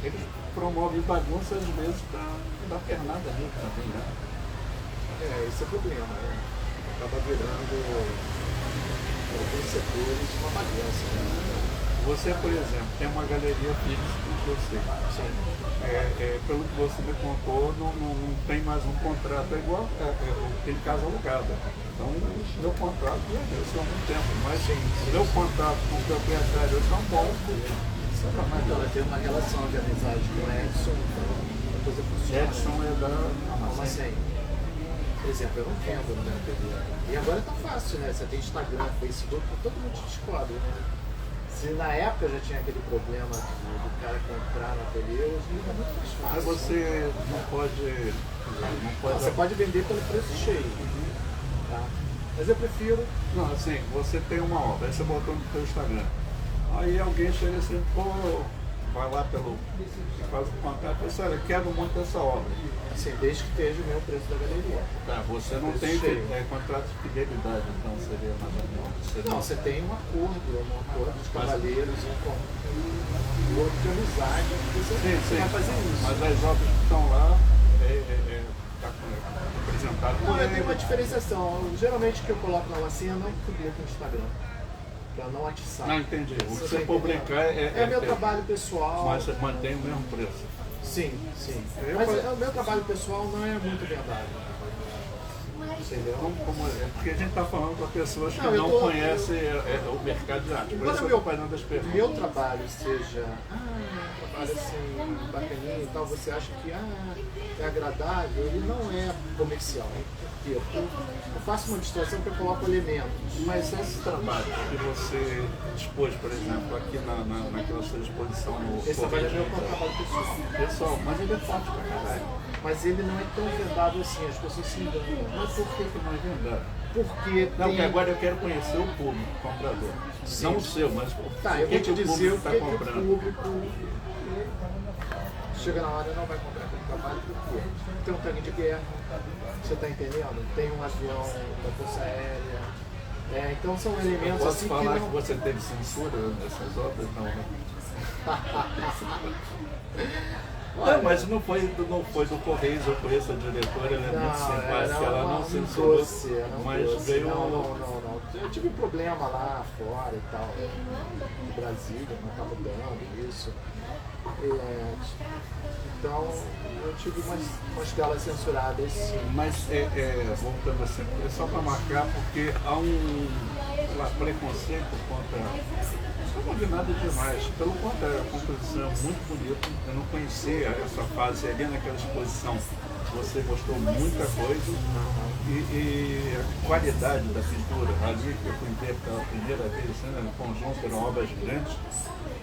eles promovem bagunça às vezes para dar pernada ali também, né? Esse é o problema, né? Acaba virando alguns setores uma bagunça, né? Você, por exemplo, tem uma galeria fixa que eu sei. Pelo que você me contou, não tem mais um contrato. É igual aquele casa alugada. Então, meu contrato já deu há algum tempo. Mas o meu contato com o proprietário é tão bom. Mas ela tem uma relação de amizade com o Edson, então a coisa funciona. Edson é da Amacém. Por exemplo, eu não vendo no meu ateliê. E agora tá fácil, né? Você tem Instagram, Facebook, todo mundo te descobre, né? Se na época já tinha aquele problema do cara comprar no ateliê, hoje é muito mais fácil. Mas você não pode. Você pode vender pelo preço cheio. Tá? Mas eu prefiro. Não, assim, você tem uma obra, aí você botou no seu Instagram. Aí alguém chega assim, vai lá faz o contato e diz, olha, quero muito essa obra. Assim, desde que esteja o meu preço da galeria. Tá, você não tem contrato de fidelidade, então seria mais ou menos. Não, você tem um acordo de cavalheiros, um acordo de amizade, você vai fazer isso. Mas as obras que estão lá, está apresentado. Não, eu tenho uma diferenciação. Geralmente o que eu coloco na lacinha não publico no Instagram. Para não atiçar. Não, entendi. O que você publicar é meu trabalho pessoal. Mas você mantém o mesmo preço. Sim. Mas o meu trabalho pessoal não é muito vendável. Entendeu? Porque a gente está falando para pessoas que não conhecem o mercado de arte. Por isso eu estou fazendo as perguntas. Meu trabalho seja um trabalho assim, bacaninha e tal, você acha que é agradável, ele não é comercial. Por quê? Eu faço uma distorção que eu coloco elementos. Mas esse trabalho que você expôs, por exemplo, aqui naquela sua exposição no esse trabalho é meu trabalho pessoal, mas ele é forte pra caralho. Mas ele não é tão vendável assim, as pessoas se enganam. Mas por que não é vendável? Porque porque agora eu quero conhecer o público, o comprador. Sim. Não o seu, mas eu vou te dizer o que o público chega na hora e não vai comprar aquele trabalho, porque tem um tanque de guerra, você está entendendo? Tem um avião da Força Aérea. Então são elementos posso assim falar que não... que você teve censura nessas obras? Não, né? Não, mas não foi do Correios, eu conheço a diretora, ela é muito simpática, ela não censurou, mas veio... Não. Eu tive problema lá fora e tal, no Brasil, não estava dando isso. Então, eu tive umas telas censuradas, sim. Mas, voltando assim, é só para marcar, porque há um preconceito contra Não vi nada demais, pelo contrário, a composição é muito bonita. Eu não conhecia essa fase ali naquela exposição. Você mostrou muita coisa e a qualidade da pintura. Ali eu fui ver pela primeira vez, né, no conjunto, eram obras grandes.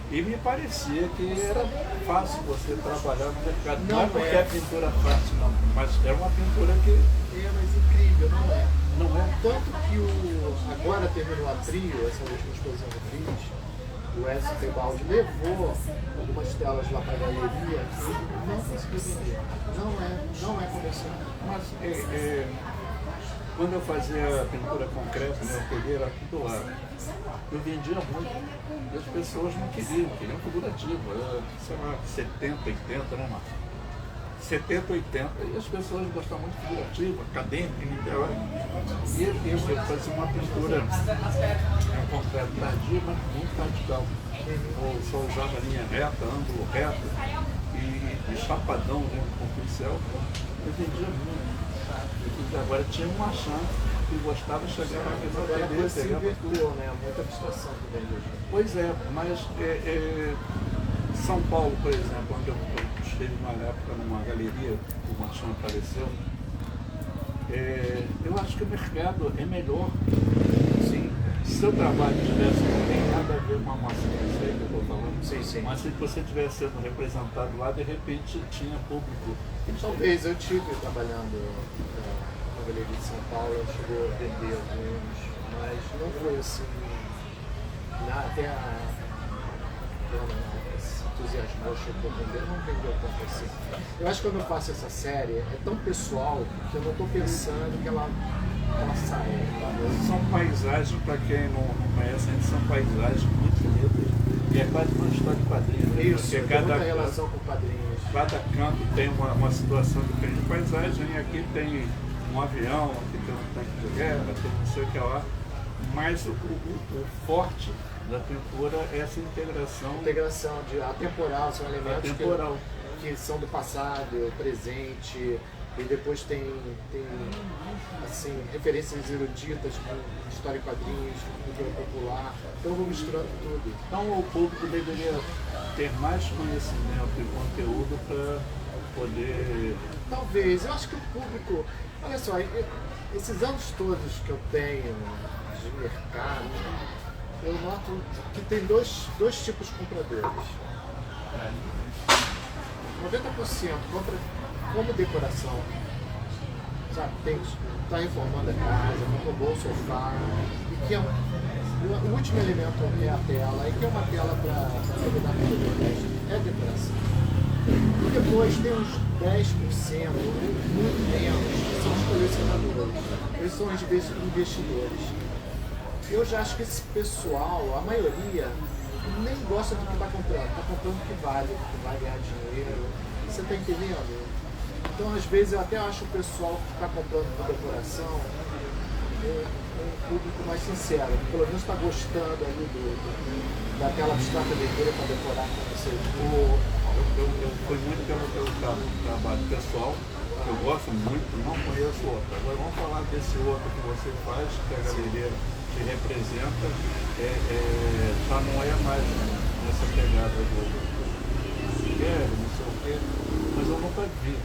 E me parecia que era fácil você trabalhar no mercado. Não é porque é pintura fácil, não, mas é uma pintura que... É, mas incrível, não é? Não é? Tanto que agora terminou a Trio, essa última exposição do Trio, o Wesley Tebaldi levou algumas telas lá para a galeria e não conseguiu vender. Não é comercial. Mas quando eu fazia pintura concreta, meu ateliê era aqui do lado. Eu vendia muito. E as pessoas não queriam figurativo. Era, sei lá, 70, 80, né, Marcos? 70, 80. E as pessoas gostavam muito de figurativo, acadêmico, e eu fazia uma pintura concreta tardia, mas muito radical. Eu só usava linha reta, ângulo reto e chapadão, né, com pincel. Eu vendia muito. E agora tinha uma chance que gostava de chegar aqui no Agora ateliê, você inverteu, né? Muita abstração também hoje. Pois é, mas São Paulo, por exemplo, onde eu estive uma época numa galeria, o Machão apareceu, eu acho que o mercado é melhor. Sim. Se seu trabalho tivesse, não tem nada a ver com a massa que eu estou falando, Sim. mas se você estivesse sendo representado lá, de repente tinha público. Talvez eu tive trabalhando na galeria de São Paulo, chegou a vender alguns, mas não foi assim, até a se entusiasmou, chegou a vender, não vendeu tanto assim. Eu acho que quando eu faço essa série, é tão pessoal que eu não estou pensando que ela saia. São paisagens, para quem não conhece, são paisagens muito bonitas. E é quase uma história de quadrinhos. Né? Isso, porque tem muita relação com quadrinhos. Cada canto tem uma situação diferente de paisagem. Aqui tem um avião, aqui tem um tanque de guerra, tem não sei o que lá. Mas o forte da pintura é essa integração. Integração de atemporal, são elementos que são do passado, presente, e depois tem assim, referências eruditas com história e quadrinhos, cultura popular. Então eu vou misturando tudo. Então o público deveria ter mais conhecimento e conteúdo para poder... Talvez, eu acho que o público... Olha só, esses anos todos que eu tenho de mercado, eu noto que tem dois tipos de compradores. 90% compra como decoração, sabe? Está reformando a casa, comprou o sofá, e que o último elemento é a tela, e que é uma tela para combinar com o resto, é decoração. E depois tem uns 10%, muito menos, que são os colecionadores, eles são os investidores. Eu já acho que esse pessoal, a maioria, nem gosta do que está comprando o que vai ganhar dinheiro. Você está entendendo? Então, às vezes, eu até acho o pessoal que está comprando por decoração um público mais sincero, que pelo menos está gostando ali daquela abstrata vermelha para decorar com você. Eu fui muito pelo trabalho pessoal, eu gosto muito, não conheço outro. Agora vamos falar desse outro que você faz, que a galeria te representa, já não é mais nessa pegada do não sei o quê, mas eu nunca vi.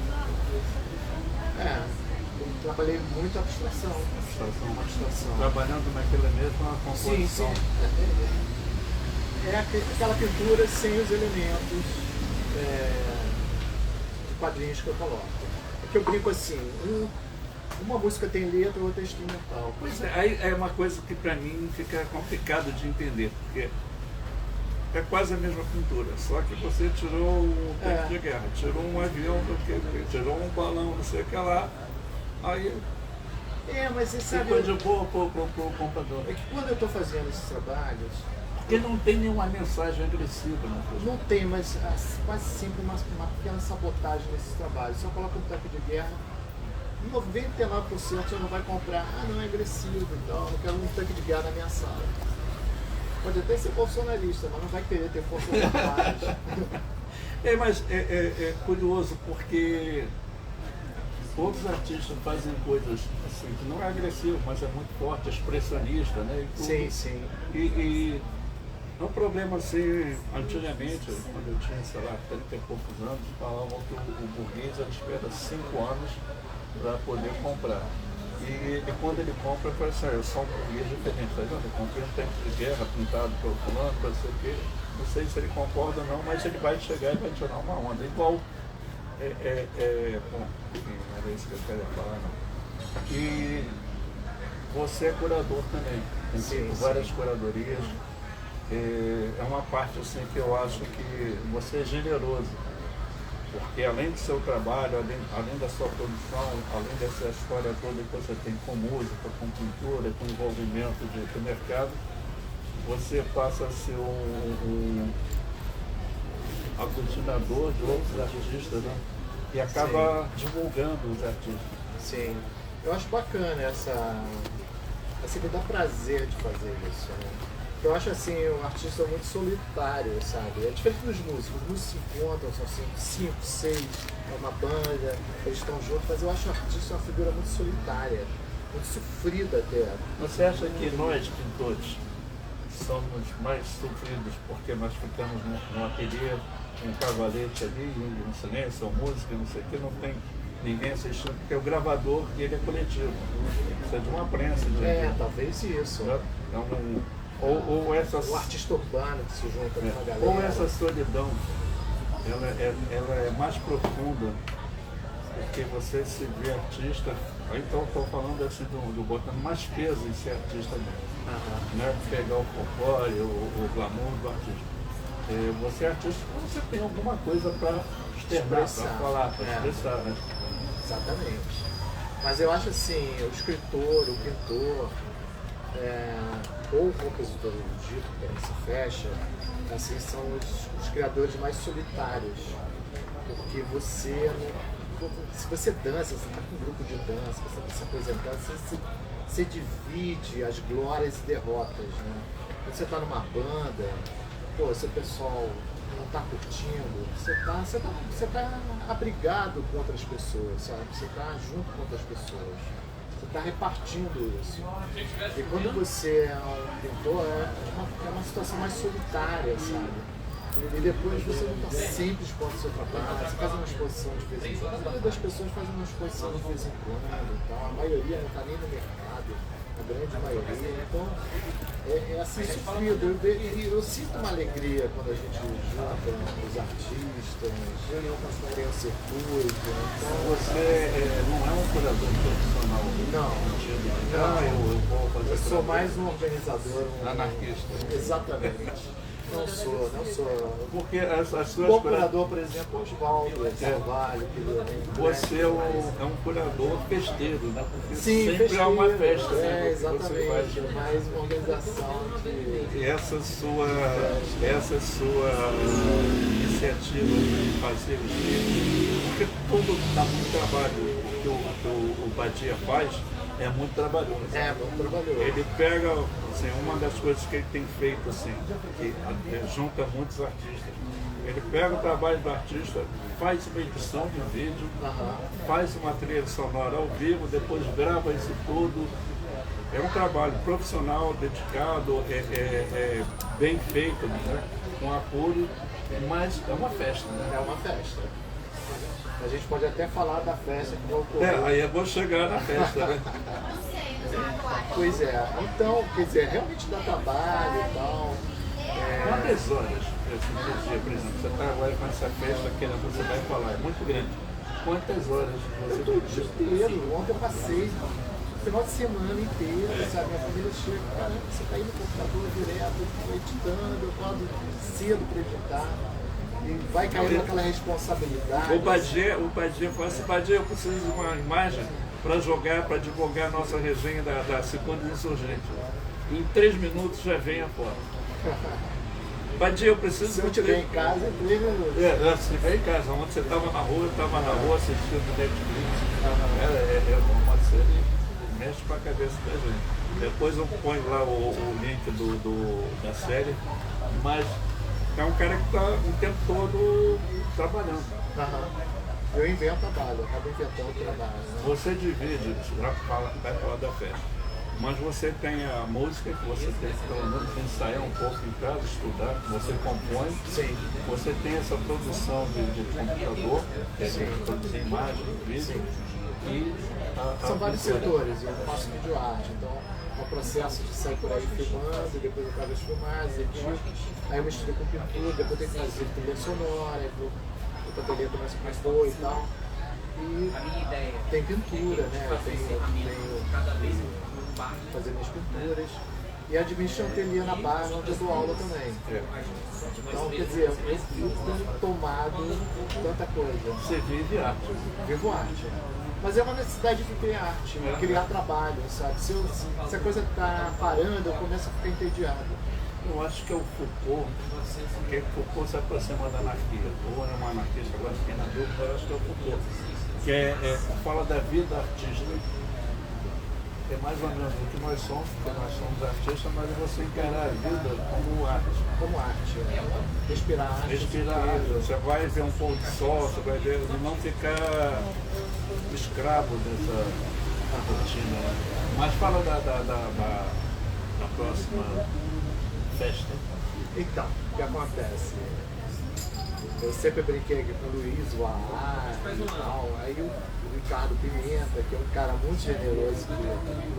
Eu trabalhei muito abstração. Trabalhando naquela mesma composição. Sim. É aquela pintura sem os elementos de quadrinhos que eu coloco. É que eu brinco assim, uma música tem letra, outra é instrumental. Pois é, aí é uma coisa que para mim fica complicado de entender, porque é quase a mesma pintura, só que você tirou um tanque de guerra, tirou um avião, tirou um balão, não sei o que lá. Aí mas você sabe, ficou de boa pro comprador. é que quando eu estou fazendo esses trabalhos, porque não tem nenhuma mensagem agressiva, né? não tem, mas quase sempre uma pequena sabotagem nesses trabalhos. Se eu coloco um tanque de guerra, 99% você não vai comprar, não é agressivo, então eu quero um tanque de guerra na minha sala. Pode até ser bolsonarista, mas não vai querer ter força de paz. Mas é curioso porque outros artistas fazem coisas assim, que não é agressivo, mas é muito forte, expressionista, né? E tudo. Sim. E É um problema assim, antigamente, quando eu tinha, sei lá, 30 e poucos anos, falavam que o burguês espera 5 anos para poder comprar. E quando ele compra, fala assim, eu sou um burguês diferente, tá vendo? Eu comprei um tanque de guerra pintado pelo fulano, para sei o quê. Não sei se ele concorda ou não, mas ele vai chegar e vai tirar uma onda. Igual, bom, enfim, era isso que eu queria falar, não. E você é curador também, tem várias curadorias. É uma parte assim que eu acho que você é generoso, porque além do seu trabalho, além da sua produção, além dessa história toda que você tem com música, com pintura, com envolvimento do mercado, você passa a ser um aglutinador de outros artistas, né? E acaba divulgando os artistas. Sim, eu acho bacana essa me dá prazer de fazer isso, né? Eu acho assim, um artista muito solitário, sabe? É diferente dos músicos. Os músicos se encontram, são 5, 6, é uma banda, eles estão juntos, mas eu acho o artista uma figura muito solitária, muito sofrida até. Você acha que nós, pintores, somos mais sofridos porque nós ficamos num ateliê, um cavalete ali, em silêncio, ou música, não sei o que, não tem ninguém assistindo, porque o gravador, ele é coletivo, precisa de uma prensa. Talvez isso. Ou essa... O artista urbano que se junta com a galera. Ou essa solidão, ela é mais profunda, porque você se vê artista, então estou falando assim botando mais peso em ser artista mesmo. Não é pegar o folclore, o glamour do artista. Você é artista quando você tem alguma coisa para externar, para falar, para expressar, né? Exatamente. Mas eu acho assim, o escritor, o pintor, ou o compositor erudito, que também se fecha, assim, são os criadores mais solitários. Porque se você dança, você está com um grupo de dança, você está se apresentando, você divide as glórias e derrotas, né? Quando você está numa banda, se o pessoal não está curtindo, você tá abrigado com outras pessoas, sabe? Você está junto com outras pessoas. Você está repartindo isso. E quando você é um pintor, é uma situação mais solitária, sabe? E depois você não está sempre expondo o seu trabalho, você faz uma exposição de vez em quando. A maioria das pessoas faz uma exposição de vez em quando, tá? A maioria não está nem no mercado, a grande maioria. Então, é assim sofrido. Eu sinto uma alegria quando a gente junta os artistas, tem o circuito. Então, você não é um curador profissional? Não. Eu sou mais um organizador, anarquista. Exatamente. Não sou. Porque as suas... O curador, por exemplo, Osvaldo Carvalho. Você é um curador festeiro, né? Porque sim, sempre festeiro, há uma festa. Exatamente. Você faz mais uma organização de... Essa sua iniciativa de fazer os livros, porque todo dá muito trabalho. O que o Badia faz é muito trabalhoso. É muito trabalhoso. Ele pega, assim, uma das coisas que ele tem feito, assim, que junta muitos artistas. Ele pega o trabalho do artista, faz uma edição de vídeo, faz uma trilha sonora ao vivo, depois grava isso tudo. É um trabalho profissional, dedicado, bem feito, né? Com apuro, mas é uma festa, né? É uma festa. A gente pode até falar da festa que vai ocorrer. Aí eu vou chegar na festa, né? Pois é. Então, quer dizer, realmente dá trabalho e tal. Quantas horas, por exemplo, você está agora com essa festa que você vai falar, é muito grande. Quantas horas você... Eu estou o dia inteiro. Ontem eu passei o final de semana inteiro, sabe? Minha família chega, caramba, você está aí no computador direto, editando, eu acordo cedo para editar. E vai cair naquela responsabilidade. O Badia fala assim, Badia, eu preciso de uma imagem para jogar, para divulgar a nossa resenha da segunda insurgente. Em 3 minutos já vem a foto. Badia, eu preciso... Se eu estiver em casa, em 3 minutos. Se estiver em casa, onde você estava na rua, eu estava na rua assistindo Netflix. Uma série mexe com a cabeça da gente. Depois eu ponho lá o link da série, mas... É um cara que está o tempo todo trabalhando. Eu invento trabalho, eu acabo inventando trabalho. Né? Você divide, vai falar da festa, Mas você tem a música, que você tem que pelo menos ensaiar um pouco em casa, estudar, você compõe. Sim. Você tem essa produção de computador, que é de produzir imagem, vídeo. E São vários setores, eu faço vídeo arte, então é um processo de sair por aí filmando, depois eu pego as filmagens, edito, aí eu misturo com pintura, depois eu tenho que fazer trilha sonora, aí vou o ateliê começa a compor e tal. E tem pintura, né? Eu tenho fazer minhas pinturas. E administro um ateliê na Barra, onde eu dou aula também. Então, quer dizer, eu fico tomado por tanta coisa. você vive arte. Vivo arte. Mas é uma necessidade de viver arte, criar trabalho, sabe? Se a coisa está parando, eu começo a ficar entediado. Eu acho que é o Foucault, porque Foucault se aproxima da anarquia. Ou é uma anarquista, agora fiquei na dúvida, eu acho que é o Foucault. Que fala da vida artística. É mais ou menos o que nós somos, porque nós somos artistas, mas é você encarar a vida como arte. Como arte, respirar arte. Respirar, você vai ver um pôr do sol, você vai ver, não ficar escravo dessa rotina. Mas fala da próxima festa. Então, o que acontece? Eu sempre brinquei aqui com o Luiz, o Aá e tal. Aí o Ricardo Pimenta, que é um cara muito generoso,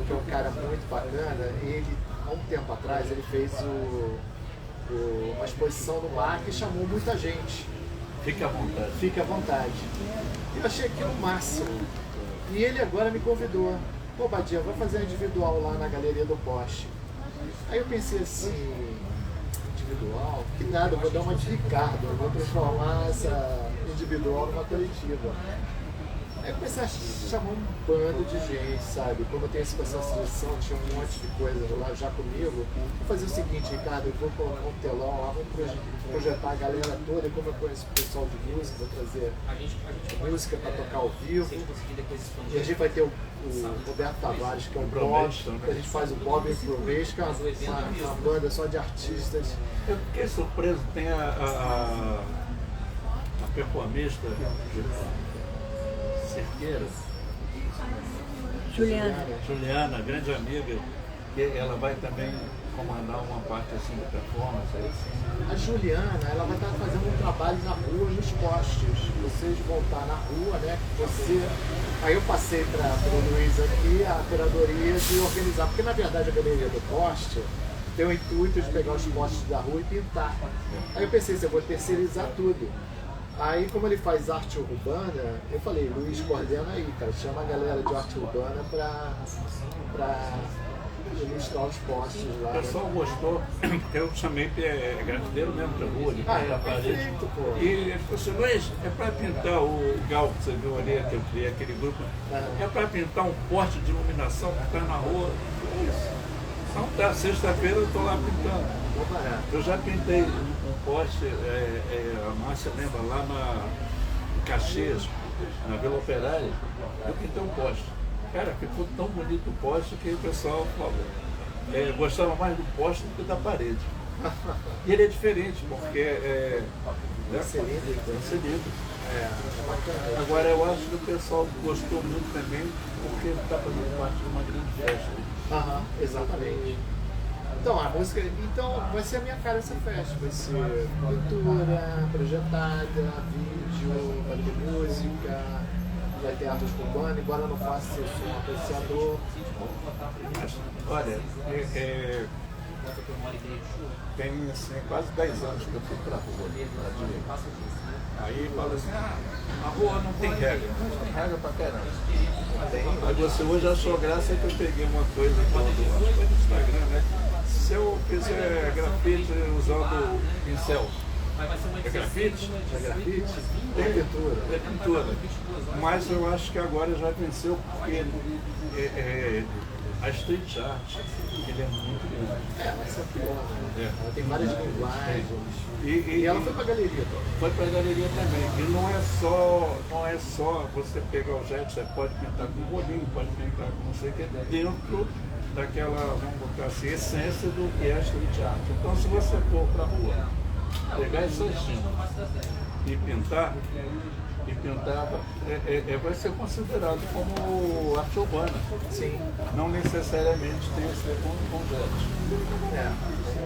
que é um cara muito bacana, ele, há um tempo atrás, ele fez uma exposição no mar que chamou muita gente. Fique à vontade. Fique à vontade. Eu achei aquilo o máximo. E ele agora me convidou. Pô, Badia, vai fazer individual lá na Galeria do Poste. Aí eu pensei assim, individual? Que nada, eu vou dar uma de Ricardo, eu vou transformar essa individual numa coletiva. Aí eu comecei a chamar um bando de gente, sabe? Como eu tenho esse processo de seleção, tinha um monte de coisa lá já comigo. Vou fazer o seguinte, Ricardo, eu vou colocar um telão lá, vou projetar a galera toda, e como eu conheço o pessoal de música, vou trazer música para tocar ao vivo. E a gente vai ter o Roberto Tavares, que é um Bob, que a gente faz o Bob Improvation, que é uma banda só de artistas. Eu fiquei surpreso, tem a performista Cerqueira, Juliana, grande amiga, que ela vai também comandar uma parte assim da performance. Assim. A Juliana, ela vai estar fazendo um trabalho na rua, nos postes. Vocês vão estar na rua, né? Aí eu passei para o Luiz aqui a curadoria de organizar, porque na verdade a Galeria do Poste tem o intuito de pegar os postes da rua e pintar. Aí eu pensei, eu vou terceirizar tudo. Aí, como ele faz arte urbana, eu falei, Luiz, coordena aí, cara, chama a galera de arte urbana para ilustrar os postes lá. O pessoal gostou, porque eu chamei grafiteiro mesmo da rua, de pintar a parede. Perfeito, pô. E ele falou assim, Luiz, é para pintar o Gal, que você viu ali, que eu criei aquele grupo, é para pintar um poste de iluminação que está na rua. É isso. Então tá, sexta-feira eu estou lá pintando. Eu já pintei um poste, a Márcia lembra, lá em Caxias, na Vila Operária, eu pintei um poste. Cara, ficou tão bonito o poste que o pessoal gostava mais do poste do que da parede. E ele é diferente, porque é cilíndrico. Agora eu acho que o pessoal gostou muito também, porque ele está fazendo parte de uma grande festa. Exatamente. Então, a música. Então, vai ser a minha cara essa festa. Vai ser pintura, projetada, vídeo, vai ter música, vai ter arte urbana, embora eu não faça, eu sou um apreciador. Mas, olha, tem assim, quase 10 anos que eu fui pra rua. Aí fala assim, a rua não tem regra. Mas tem regra pra caramba. Aí você hoje achou graça que eu peguei uma coisa do Instagram, né? Se eu fizer grafite usando pincel, é grafite? É grafite? Tem pintura. É pintura. Mas eu acho que agora já venceu porque a street art, ele é muito grande. Essa é pior, né? Ela tem várias linguagens. E ela foi pra galeria. Foi pra galeria também. E não é só você pegar o jet, você pode pintar com bolinho, pode pintar com não sei o que, dentro daquela, vamos botar assim, essência do que é a street art. Então se você for pra rua, pegar essas tintas e pintar, e pintava, vai ser considerado como arte urbana. Sim. Não necessariamente tem a ver com jet.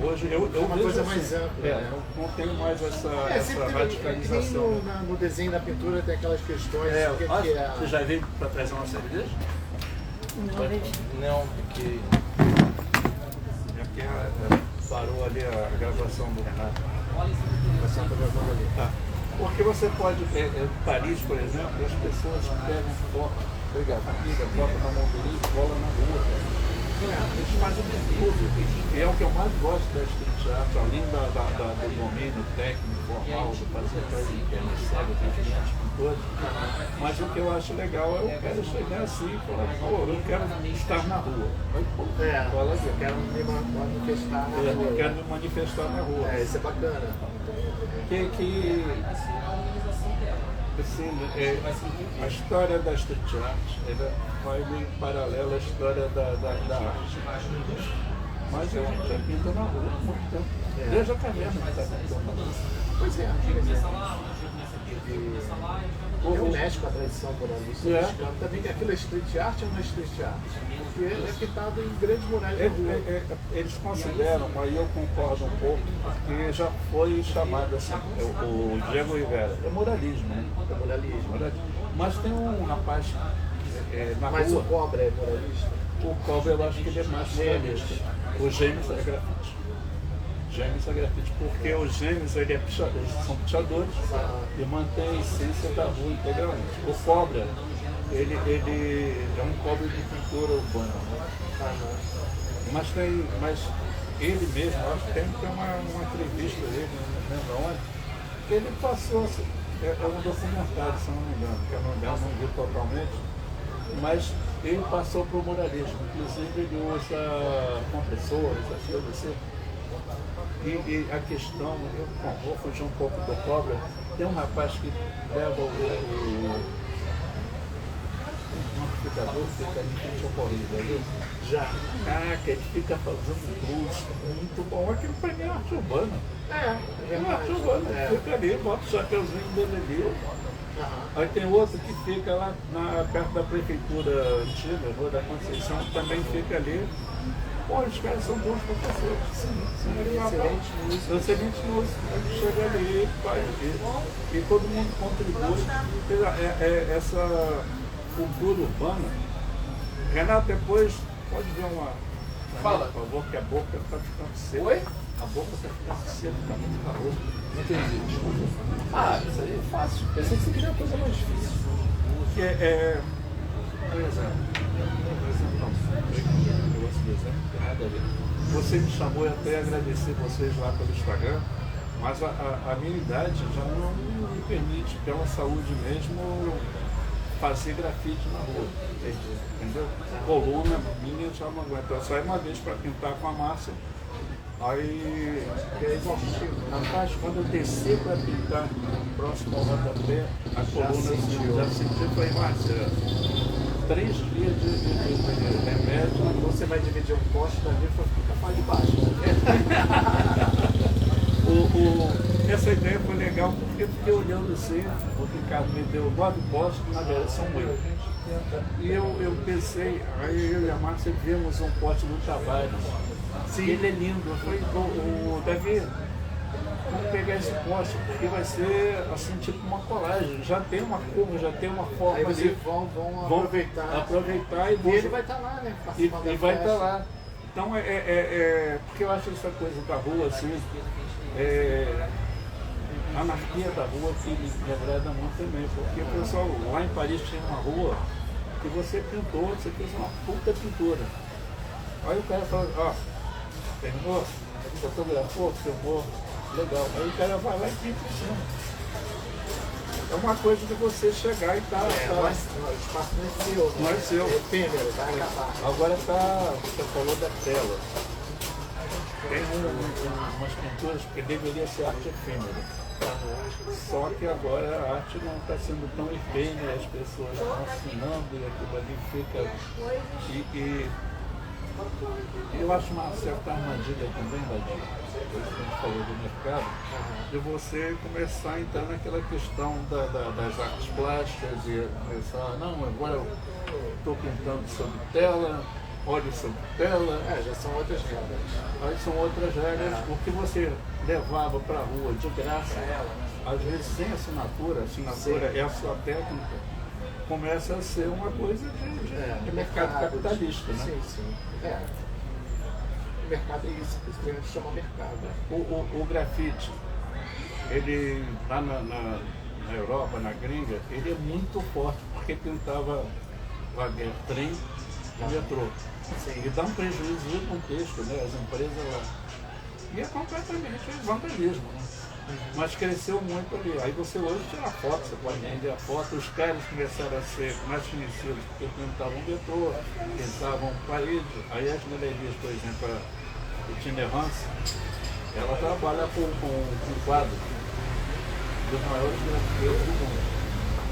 Hoje eu uma vejo coisa assim, mais ampla. Né? não tem mais essa sempre radicalização. no desenho da pintura tem aquelas questões. Você já veio para trazer uma cerveja? Não, porque Aqui parou ali a gravação do Renato. Tá. Porque você pode, Paris, por exemplo, as pessoas pegam foto, foto na montaria e cola na rua. Eles fazem tudo. E é o que eu mais gosto da street art, além do domínio técnico, formal, de fazer para ele cego, tem clientes pintores. Mas o que eu acho legal é eu quero chegar assim e falar, eu quero estar na rua. Eu quero me manifestar na rua. Eu quero me manifestar na rua. Isso é bacana. Assim, a história da street art ela vai meio paralela à história da arte. Mas a gente já pinta na rua há muito tempo. Desde a caverna que está pintando na rua. Pois é. O México, a tradição por ali, também que aquilo é street art ou não é street art? Porque é pintado em grandes murais na rua. Eles consideram, aí eu concordo um pouco, porque já foi chamado assim, o Diego Rivera, é muralismo, né? É muralismo. Mas tem um rapaz na Mas rua. o Cobra é muralista? O Cobra eu acho que ele é mais muralista. O Gêmeos é grafite. Gêmeos é grafite, porque os gêmeos eles são pichadores e mantém a essência da rua integralmente. O Cobra, ele é um cobre de pintura urbana. Mas ele mesmo, acho que tem uma entrevista dele, não lembro onde, que ele passou, é um documentário, se eu não me engano, que eu não vi totalmente, mas ele passou para o muralismo, inclusive ele usa compressores, assim, assim. E a questão, vou fugir um pouco do Cobra, tem um rapaz que leva o amplificador, fica ali em frente ao corrido, viu? Já. Caraca, ele fica fazendo luz, muito bom. Aquilo para mim é arte urbana. É arte urbana. Fica ali, bota o chapeuzinho dele ali. Aí tem outro que fica lá perto da prefeitura antiga, Rua da Conceição, que também fica ali. Pô, os caras são bons professores. Excelente música. Ele chega ali, faz e todo mundo contribui. Essa cultura urbana. Renato, depois pode ver uma. Fala. Por favor, que a boca está ficando seca. Oi? A boca está ficando seca, está muito calor. Não entendi, desculpa. Isso aí é fácil. Pensei que você queria uma coisa mais difícil. Que por exemplo, nada a ver. Você me chamou e até agradecer vocês lá pelo Instagram, mas a minha idade já não me permite, pela saúde mesmo, fazer grafite na rua. Entendeu? Coluna minha já não aguenta. Eu saí uma vez para pintar com a Márcia. Aí, rapaz, quando eu desci para pintar próximo ao rodapé, a coluna já sentiu, eu falei, Márcia, 3 dias de remédio, você vai dividir um poste dali para ficar mais de baixo. Essa ideia foi legal porque eu fiquei olhando assim, o Ricardo me deu 9 postes, na verdade são 8. E eu pensei, aí eu e a Márcia vimos um poste do Tavares. Sim. Ele é lindo. Eu falei, o Davi, vamos pegar esse poste, porque vai ser assim, tipo uma colagem. Já tem uma curva, já tem uma forma. Aí vocês vão aproveitar e ele vai estar lá, né? E vai estar lá. Então porque eu acho essa coisa da rua assim, a anarquia da rua que me agrada muito também, porque o pessoal lá em Paris tinha uma rua que você pintou, você fez uma puta pintura. Aí o cara fala, terminou, fotografou, filmou, legal. Aí o cara vai lá e pinta em cima. É uma coisa de você chegar e o espaço não é seu. Não é seu. É efêmero, vai acabar. Agora você falou da tela. Tem umas pinturas que deveria ser arte efêmera. Só que agora a arte não está sendo tão efêmera, as pessoas estão assinando e aquilo ali fica. Eu acho uma certa armadilha também, Vadinho, depois que a gente falou do mercado, de você começar a entrar naquela questão das artes plásticas e começar, não, agora eu estou pintando sobre tela, óleo sobre tela. Já são outras regras. Aí são outras regras. O que você levava para a rua de graça, às vezes sem assinatura é a sua técnica, começa a ser uma coisa de mercado capitalista, né? Sim. O mercado é isso que a gente chama mercado. O grafite, ele lá na Europa, na gringa, ele é muito forte porque pintava vagueiro, trem e metrô. E dá um prejuízo gigantesco, né? As empresas lá. E é completamente vandalismo, né? Mas cresceu muito ali. Aí você hoje tira foto, você pode vender a foto. Os caras começaram a ser mais conhecidos porque pintavam metrô, pintavam parede. Aí as galerias, por exemplo, a Itinerance, ela trabalha com quadro dos maiores grafiteiros do mundo.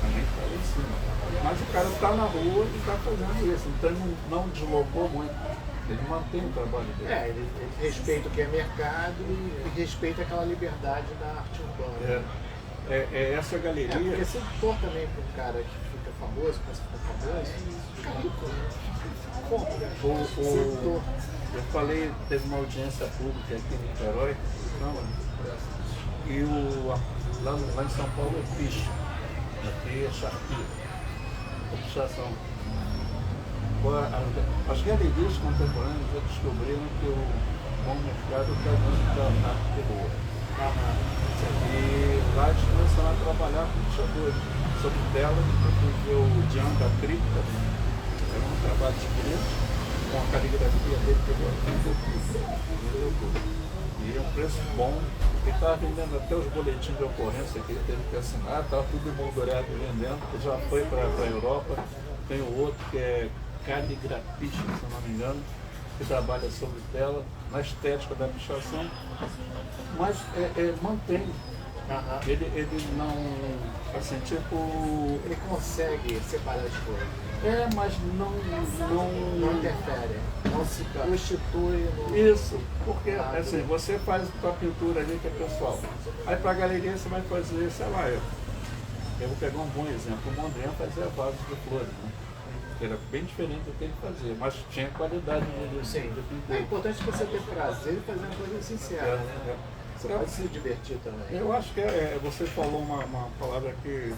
Também está lá em cima. Mas o cara está na rua e está fazendo isso. Então ele não deslocou muito. Ele mantém o trabalho dele. Ele respeita o que é mercado e respeita aquela liberdade da arte urbana. Essa galeria. Porque se for também para um cara que fica famoso, fica rico, né? Eu falei, teve uma audiência pública aqui em Niterói, e lá em São Paulo é picho, aqui é charquia, pichação. As galerias contemporâneas já descobriram que o bom mercado está dentro da arte de rua. E lá eles começaram a trabalhar com pichadores, sobre tela, porque o Django da Cripta era um trabalho de preto, com a caligrafia dele que vendeu tudo. E é um preço bom. Ele estava vendendo até os boletins de ocorrência que ele teve que assinar, estava tudo emoldurado vendendo, que já foi para a Europa. Tem o outro que é caligrafista, se eu não me engano, que trabalha sobre tela, na estética da pichação, mas mantém. Ele não, assim, tipo... Ele consegue separar as coisas. Mas Não interfere, não se prostitui. Isso, porque assim, você faz a pintura ali que é pessoal. Aí para a galeria você vai fazer, sei lá, eu vou pegar um bom exemplo. O Mondrian fazia vasos de flores, né? Que era bem diferente do que ele fazia, mas tinha qualidade de pintura. É importante você ter prazer e fazer uma coisa sincera, né? Você pode se divertir também. Eu acho que você falou uma palavra que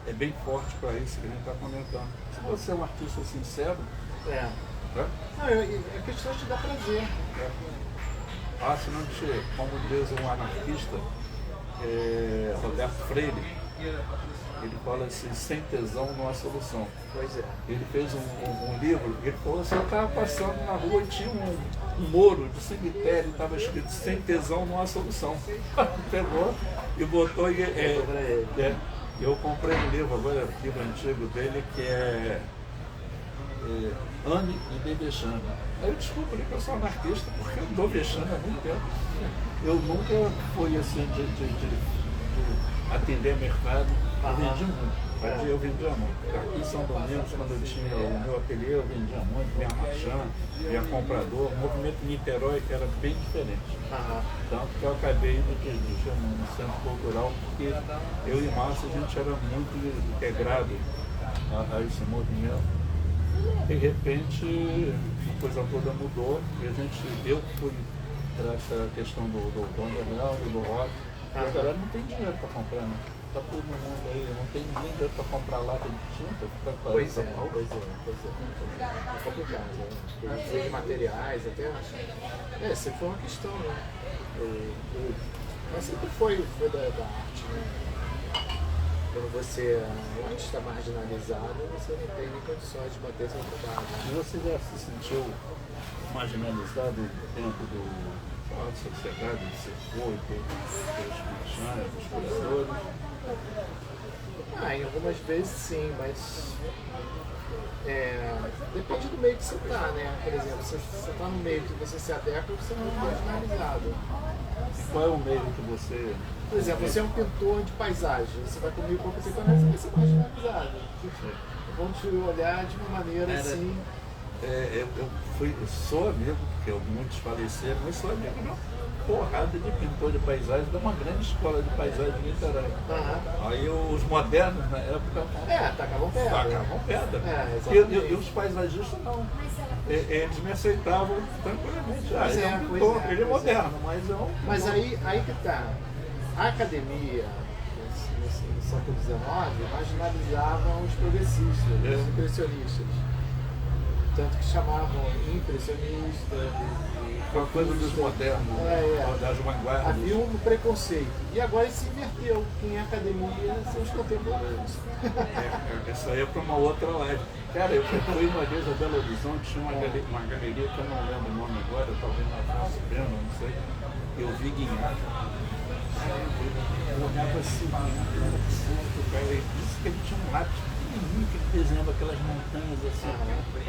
é bem forte para isso que a gente está comentando. Se você é um artista sincero, é questão de te dar prazer. Se não te, como diz um anarquista, Roberto Freire, ele fala assim, sem tesão não há solução. Pois é. Ele fez um livro, ele falou assim, eu estava passando na rua e tinha um muro de cemitério, estava escrito, sem tesão não há solução. Pegou e botou eu comprei um livro, agora um livro antigo dele, que é Anne e de Vexame. Aí eu descobri que eu sou anarquista, porque eu dou vexame há muito tempo. Eu nunca fui assim de atender mercado. Eu vendi muito. Eu vendia muito. Aqui em São Domingos, quando eu tinha o meu ateliê, eu vendia muito, minha marchand, minha comprador. O movimento Niterói era bem diferente. Tanto que eu acabei indo no centro cultural, porque eu e Márcio, a gente era muito integrado a esse movimento. De repente, a coisa toda mudou e eu fui para essa questão do underground, do rock. E a galera não tem dinheiro para comprar, né? Tá todo mundo aí, não tem ninguém dinheiro para comprar lata de tinta, fica Pois é. É complicado, né? Porque de materiais, até. Sempre foi uma questão, né? Mas sempre foi da arte, né? Quando você é um artista marginalizado, você não tem nem condições de bater seu trabalho. E você já se sentiu marginalizado dentro da sociedade, do circuito, dos marchantes, dos professores? Em algumas vezes sim, mas depende do meio que você está, né? Por exemplo, se você está no meio que você se adequa, você não é marginalizado. E qual é o meio que você... Por exemplo, você é um pintor de paisagem, você vai comigo contemporâneo, você vai ser marginalizado. Vão te olhar de uma maneira assim, eu sou amigo, porque muitos faleceram, mas sou amigo de uma porrada de pintor de paisagem de uma grande escola de paisagem de Niterói. Aí os modernos na época tacavam pedra. E os paisagistas não. Eles me aceitavam tranquilamente. Ele é moderno, mas é um. Mas aí que tá. A academia, no século XIX, marginalizava os progressistas, os impressionistas. Tanto que chamavam impressionista, uma coisa dos modernos, das vanguardas. Havia um preconceito. E agora isso se inverteu. Quem é academia são os contemporâneos. Isso aí é para uma outra live. Cara, eu fui uma vez a Belo Horizonte, tinha uma galeria que eu não lembro o nome agora, talvez na Afonso Pena, não sei. Eu vi Guinhar. Eu olhava assim, cara, disse que ele tinha um lápis pequenininho que ele desenhava aquelas montanhas assim.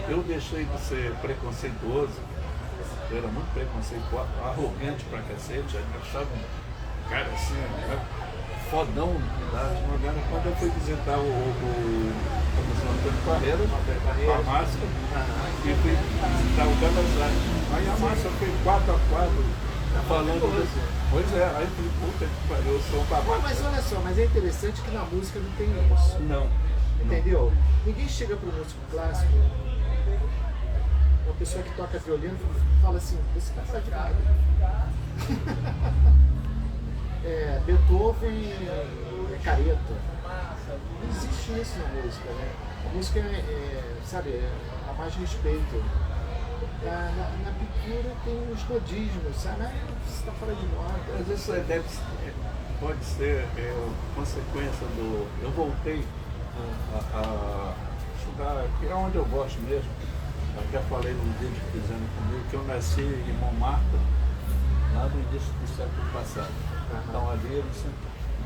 Eu deixei de ser preconceituoso, eu era muito preconceituoso, arrogante pra cacete, eu achava um cara assim, fodão da arte moderna. Quando eu fui visitar o Antônio Parreira, com a máscara, e fui visitar o Belas Artes. Aí a máscara foi 4 a 4, falando assim. Pois é, aí eu falei, puta que pariu, eu sou um babaca. Mas olha só, mas é interessante que na música não tem isso. Não. Entendeu? Ninguém chega pro músico clássico, uma pessoa que toca violino, fala assim, esse cara sai de nada. Beethoven é careta. Não existe isso na música, né? A música sabe, há mais respeito. Na pintura tem uns modismos, sabe? Você está fora de moda. Mas isso pode ser consequência do... Eu voltei a estudar, que é onde eu gosto mesmo. Eu já falei num vídeo que fizeram comigo, que eu nasci em Montmartre, lá no início do século passado. Então ali,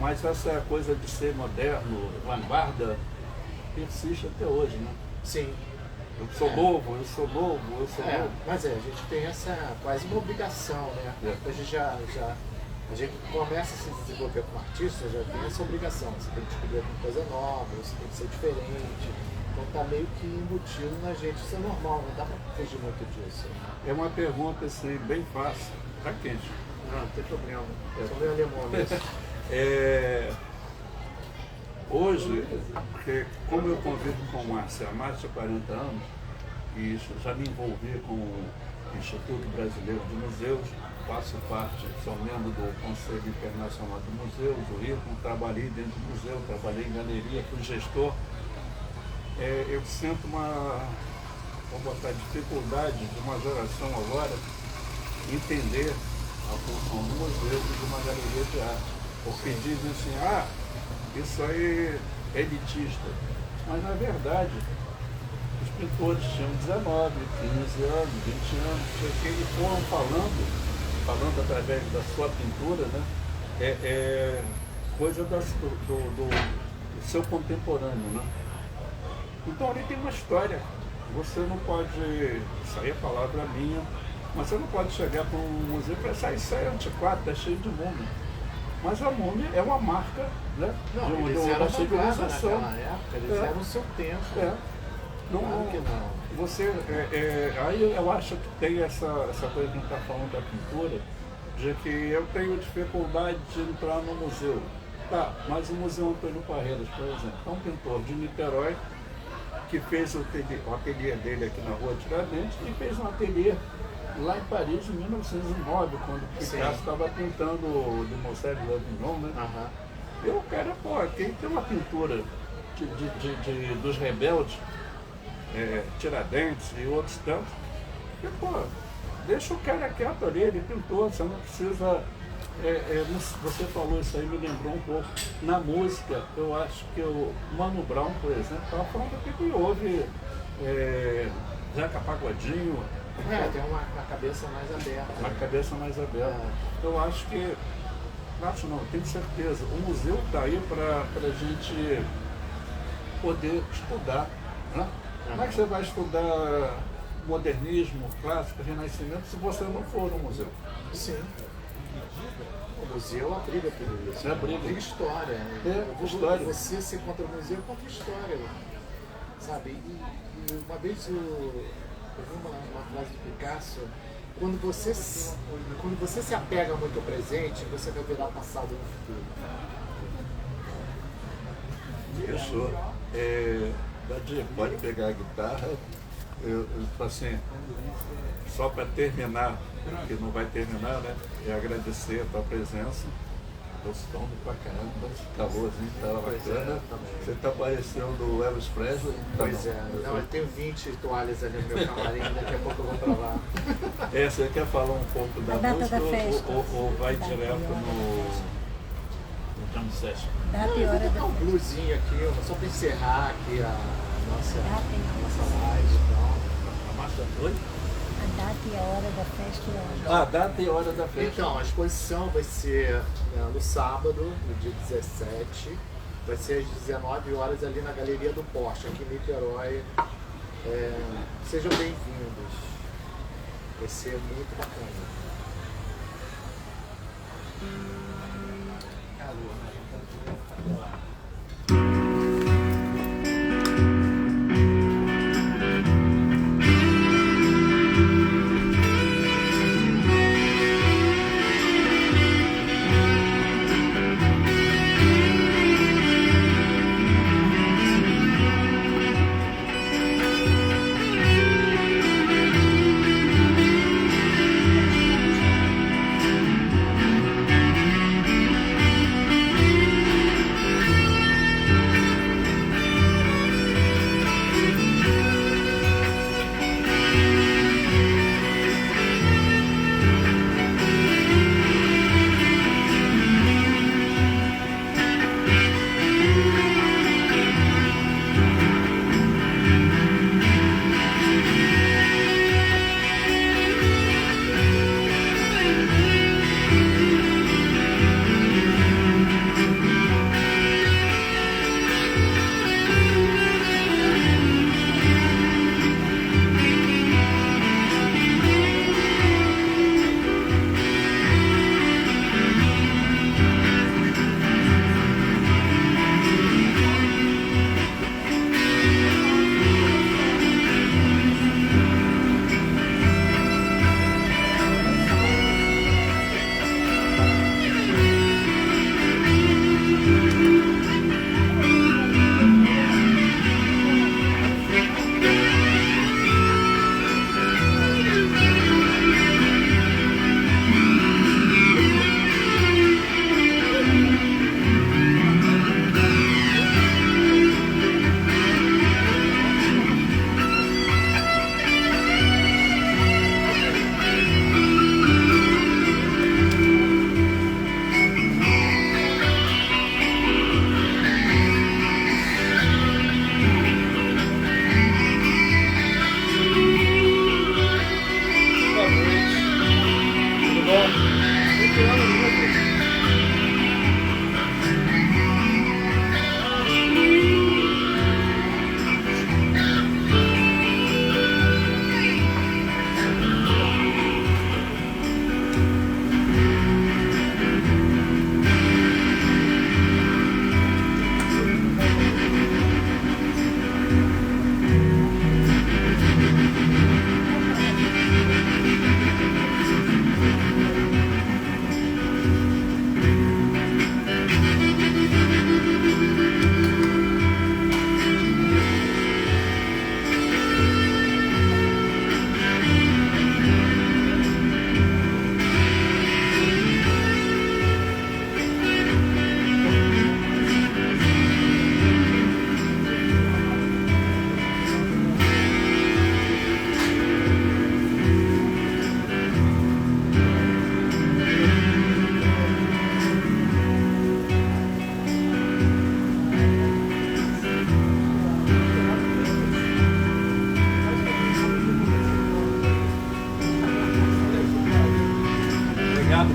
mas essa coisa de ser moderno, vanguarda, persiste até hoje, né? Sim. Eu sou novo. Mas a gente tem essa quase uma obrigação, né? Hoje a gente começa a se desenvolver como artista, já tem essa obrigação. Você tem que descobrir alguma coisa nova, você tem que ser diferente. Então tá meio que embutido na gente. Isso é normal, não dá pra fugir muito disso. É uma pergunta assim, bem fácil. Tá quente. Não tem problema. Sou meio alemão mesmo. Hoje, porque como eu convivo com o Márcio há mais de 40 anos, e isso já me envolvi com o Instituto Brasileiro de Museus, faço parte, sou membro do Conselho Internacional de Museus, do Rio, trabalhei dentro do museu, trabalhei em galeria, fui gestor. Eu sinto dificuldade de uma geração agora entender a função do museu e de uma galeria de arte. Porque dizem assim, isso aí é elitista. Mas na verdade, os pintores tinham 19, 15 anos, 20 anos, eles foram falando através da sua pintura, né? Coisa do seu contemporâneo, né? Então ali tem uma história. Você não pode, isso aí é palavra minha, mas você não pode chegar para um museu e pensar, isso aí é antiquado, está cheio de múmia. Mas a múmia é uma marca, né? Não, eles eram civilização. Naquela época, eles eram o seu tempo. Claro que não. Você, aí eu acho que tem essa coisa que a gente está falando da pintura, de que eu tenho dificuldade de entrar no museu. Tá, mas o Museu Antônio Parreiras, por exemplo, é um pintor de Niterói que fez o ateliê dele aqui na Rua Tiradentes e fez um ateliê lá em Paris em 1909, quando o Picasso estava pintando o Demoiselle de Avignon, né? E o cara, quem tem uma pintura dos rebeldes, Tiradentes e outros tantos, e, deixa o cara quieto ali, ele pintou, você não precisa... você falou isso aí, me lembrou um pouco. Na música, eu acho que o Mano Brown, por exemplo, estava falando que houve Zeca Pagodinho. Tem uma cabeça mais aberta. Uma cabeça mais aberta. Eu acho que, tenho certeza, o museu está aí para a gente poder estudar. Né? Como é que você vai estudar modernismo, clássico, renascimento, se você não for no museu? Sim. O museu abriga tudo isso. Tem história. História. Você ser contra o museu contra a história. Sabe? E uma vez Eu vi uma frase do Picasso: quando você se apega muito ao presente, você vai virar passado no futuro. Isso. Dadinho, pode pegar a guitarra. Eu assim, só para terminar, que não vai terminar, né? É agradecer a tua presença. Estou estando pra caramba, esse calorzinho tá bacana. Você tá parecendo o Elvis Presley. Pois é, não, eu tenho 20 toalhas ali no meu camarim, daqui a pouco eu vou pra lá. Você quer falar um pouco da música ou vai direto no jam session? Eu vou tocar um bluesinho aqui, só pra encerrar aqui a nossa live e tal. A marcha 2? A data e a hora da festa e a hora. Ah, data e hora da festa. Então, a exposição vai ser no sábado, no dia 17, vai ser às 19 horas ali na Galeria do Porsche, aqui em Niterói. Sejam bem-vindos. Vai ser muito bacana.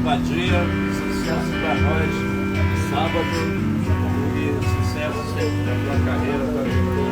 Padilha, sucesso para nós sábado e sucesso sempre na tua carreira.